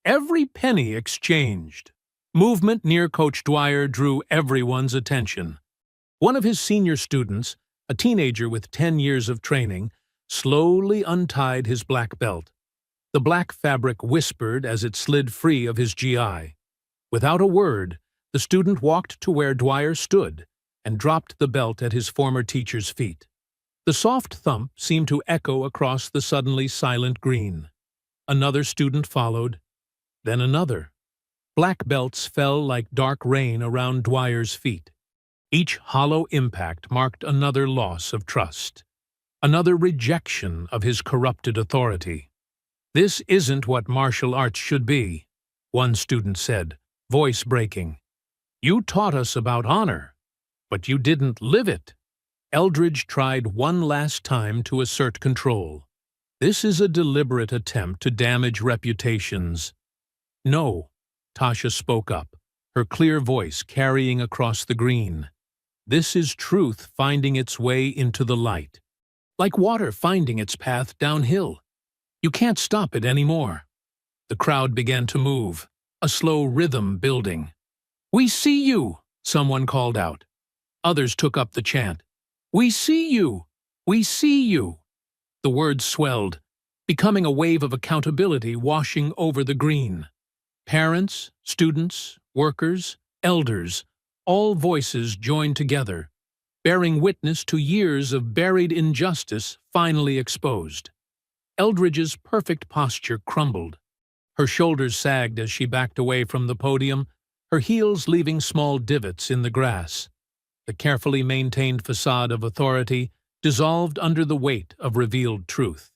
every penny exchanged. Movement near Coach Dwyer drew everyone's attention. One of his senior students, a teenager with 10 years of training, slowly untied his black belt. The black fabric whispered as it slid free of his GI. Without a word, the student walked to where Dwyer stood and dropped the belt at his former teacher's feet. The soft thump seemed to echo across the suddenly silent green. Another student followed, then another. Black belts fell like dark rain around Dwyer's feet. Each hollow impact marked another loss of trust, another rejection of his corrupted authority. This isn't what martial arts should be, one student said, voice breaking. You taught us about honor, but you didn't live it. Eldridge tried one last time to assert control. This is a deliberate attempt to damage reputations. No, Tasha spoke up, her clear voice carrying across the green. This is truth finding its way into the light, like water finding its path downhill. You can't stop it anymore. The crowd began to move, a slow rhythm building. We see you, someone called out. Others took up the chant. We see you! We see you! The words swelled, becoming a wave of accountability washing over the green. Parents, students, workers, elders, all voices joined together, bearing witness to years of buried injustice finally exposed. Eldridge's perfect posture crumbled. Her shoulders sagged as she backed away from the podium, her heels leaving small divots in the grass. The carefully maintained facade of authority dissolved under the weight of revealed truth.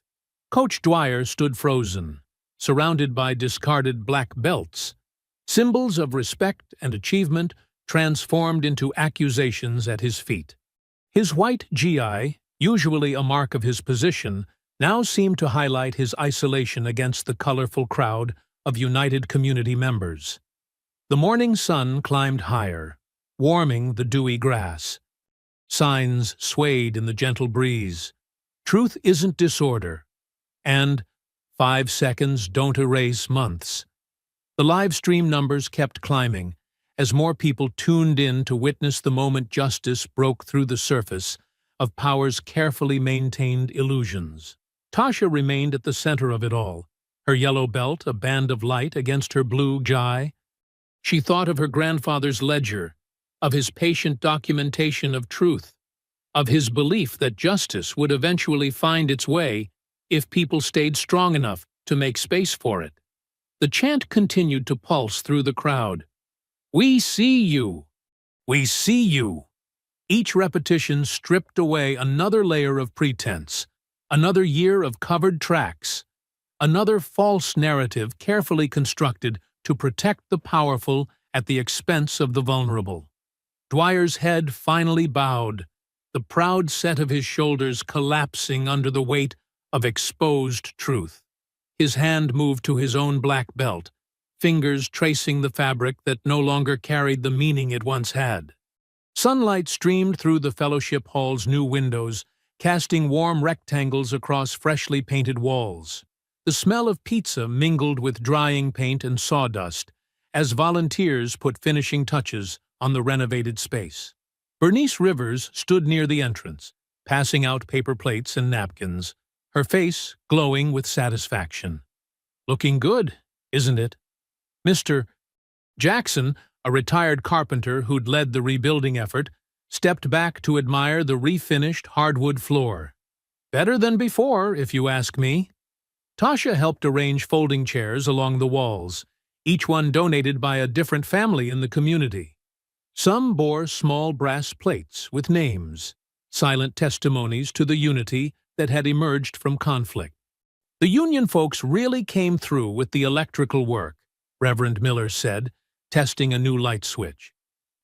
Coach Dwyer stood frozen, surrounded by discarded black belts, symbols of respect and achievement transformed into accusations at his feet. His white GI, usually a mark of his position, now seemed to highlight his isolation against the colorful crowd of united community members. The morning sun climbed higher, warming the dewy grass. Signs swayed in the gentle breeze. Truth isn't disorder. And 5 seconds don't erase months. The live stream numbers kept climbing as more people tuned in to witness the moment justice broke through the surface of power's carefully maintained illusions. Tasha remained at the center of it all, her yellow belt a band of light against her blue GI. She thought of her grandfather's ledger, of his patient documentation of truth, of his belief that justice would eventually find its way if people stayed strong enough to make space for it. The chant continued to pulse through the crowd. We see you! We see you! Each repetition stripped away another layer of pretense, another year of covered tracks, another false narrative carefully constructed to protect the powerful at the expense of the vulnerable. Dwyer's head finally bowed, the proud set of his shoulders collapsing under the weight of exposed truth. His hand moved to his own black belt, fingers tracing the fabric that no longer carried the meaning it once had. Sunlight streamed through the fellowship hall's new windows, casting warm rectangles across freshly painted walls. The smell of pizza mingled with drying paint and sawdust as volunteers put finishing touches on the renovated space. Bernice Rivers stood near the entrance, passing out paper plates and napkins, her face glowing with satisfaction. Looking good, isn't it? Mr. Jackson, a retired carpenter who'd led the rebuilding effort, stepped back to admire the refinished hardwood floor. Better than before, if you ask me. Tasha helped arrange folding chairs along the walls, each one donated by a different family in the community. Some bore small brass plates with names, silent testimonies to the unity that had emerged from conflict. The union folks really came through with the electrical work, Reverend Miller said, testing a new light switch.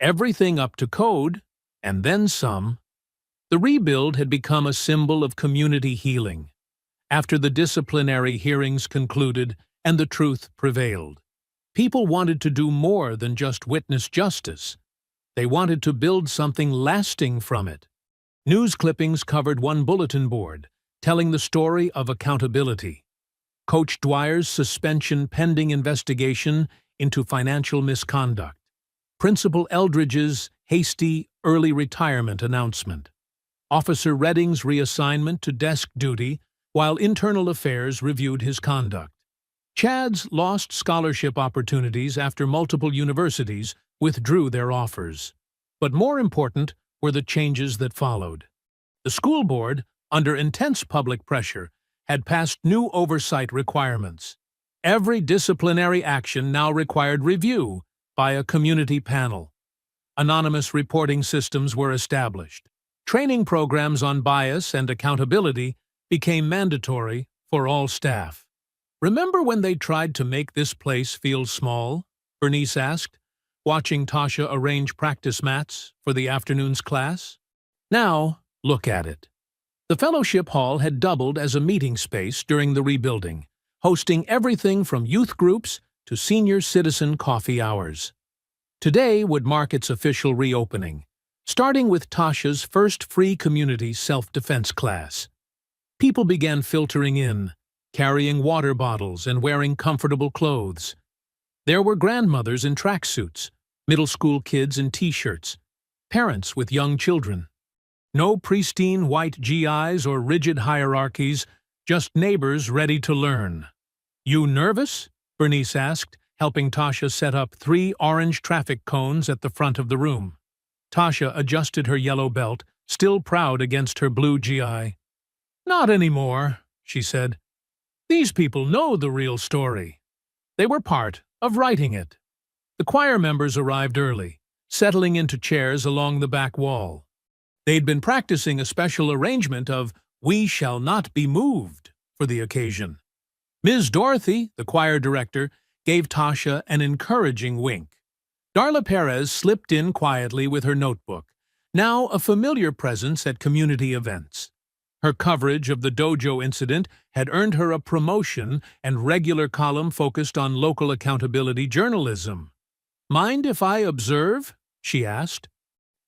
Everything up to code, and then some. The rebuild had become a symbol of community healing. after the disciplinary hearings concluded and the truth prevailed. People wanted to do more than just witness justice. They wanted to build something lasting from it. News clippings covered one bulletin board, telling the story of accountability. Coach Dwyer's suspension pending investigation into financial misconduct. Principal Eldridge's hasty early retirement announcement. Officer Redding's reassignment to desk duty while Internal Affairs reviewed his conduct. Chad's lost scholarship opportunities after multiple universities withdrew their offers. But more important were the changes that followed. The school board, under intense public pressure, had passed new oversight requirements. Every disciplinary action now required review by a community panel. Anonymous reporting systems were established. Training programs on bias and accountability became mandatory for all staff. "Remember when they tried to make this place feel small?" Bernice asked, watching Tasha arrange practice mats for the afternoon's class. Now, look at it. The fellowship hall had doubled as a meeting space during the rebuilding, hosting everything from youth groups to senior citizen coffee hours. Today would mark its official reopening, starting with Tasha's first free community self-defense class. People began filtering in, carrying water bottles and wearing comfortable clothes. There were grandmothers in tracksuits, middle school kids in t-shirts, parents with young children. No pristine white GIs or rigid hierarchies, just neighbors ready to learn. "You nervous?" Bernice asked, helping Tasha set up 3 orange traffic cones at the front of the room. Tasha adjusted her yellow belt, still proud against her blue GI. "Not anymore," she said. "These people know the real story. They were part of writing it." The choir members arrived early, settling into chairs along the back wall. They'd been practicing a special arrangement of "We Shall Not Be Moved" for the occasion. Ms. Dorothy, the choir director, gave Tasha an encouraging wink. Darla Perez slipped in quietly with her notebook, now a familiar presence at community events. Her coverage of the dojo incident had earned her a promotion and regular column focused on local accountability journalism. "Mind if I observe?" she asked.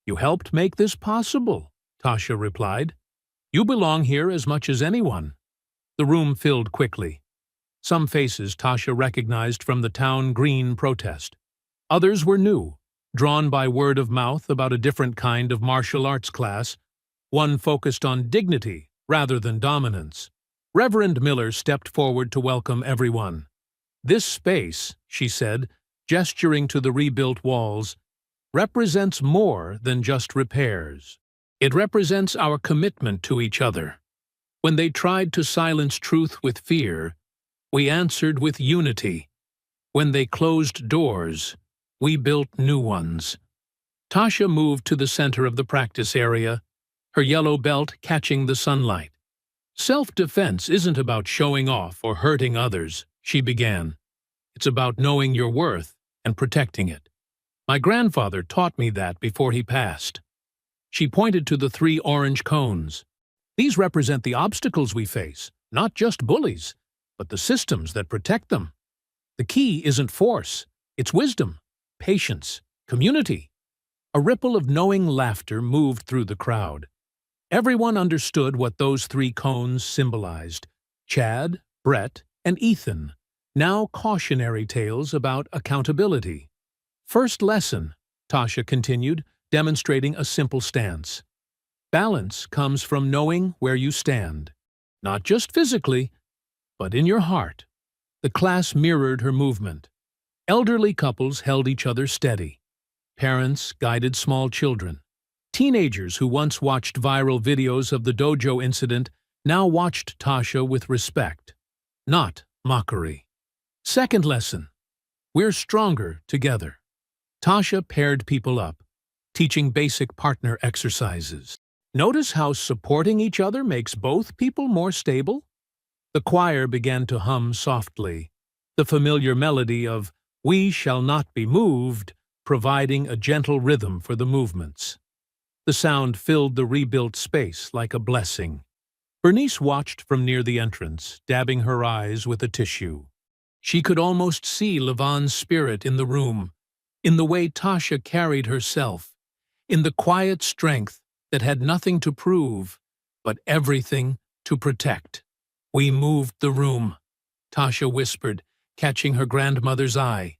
"You helped make this possible," Tasha replied. "You belong here as much as anyone." The room filled quickly. Some faces Tasha recognized from the town green protest. Others were new, drawn by word of mouth about a different kind of martial arts class, one focused on dignity rather than dominance. Reverend Miller stepped forward to welcome everyone. "This space," she said, gesturing to the rebuilt walls, "represents more than just repairs. It represents our commitment to each other. When they tried to silence truth with fear, we answered with unity. When they closed doors, we built new ones." Tasha moved to the center of the practice area, her yellow belt catching the sunlight. "Self-defense isn't about showing off or hurting others," she began. "It's about knowing your worth and protecting it. My grandfather taught me that before he passed." She pointed to the 3 orange cones. "These represent the obstacles we face, not just bullies, but the systems that protect them. The key isn't force, it's wisdom, patience, community." A ripple of knowing laughter moved through the crowd. Everyone understood what those 3 cones symbolized: Chad, Brett, and Ethan, now cautionary tales about accountability. "First lesson," Tasha continued, demonstrating a simple stance. "Balance comes from knowing where you stand, not just physically, but in your heart." The class mirrored her movement. Elderly couples held each other steady. Parents guided small children. Teenagers who once watched viral videos of the dojo incident now watched Tasha with respect, not mockery. Second lesson: we're stronger together. Tasha paired people up, teaching basic partner exercises. Notice how supporting each other makes both people more stable? The choir began to hum softly, the familiar melody of "We Shall Not Be Moved" providing a gentle rhythm for the movements. The sound filled the rebuilt space like a blessing. Bernice watched from near the entrance, dabbing her eyes with a tissue. She could almost see Levon's spirit in the room, in the way Tasha carried herself, in the quiet strength that had nothing to prove, but everything to protect. "We moved the room," Tasha whispered, catching her grandmother's eye.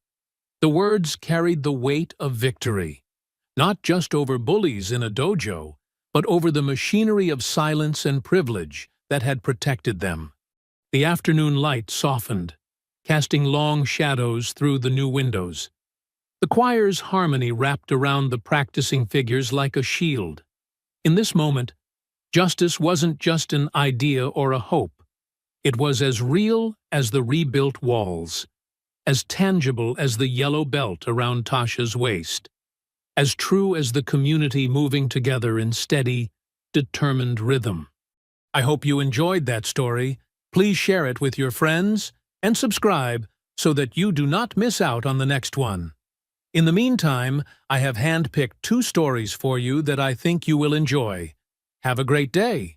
The words carried the weight of victory, not just over bullies in a dojo, but over the machinery of silence and privilege that had protected them. The afternoon light softened, casting long shadows through the new windows. The choir's harmony wrapped around the practicing figures like a shield. In this moment, justice wasn't just an idea or a hope. It was as real as the rebuilt walls, as tangible as the yellow belt around Tasha's waist, as true as the community moving together in steady, determined rhythm. I hope you enjoyed that story. Please share it with your friends and subscribe so that you do not miss out on the next one. In the meantime, I have handpicked 2 stories for you that I think you will enjoy. Have a great day!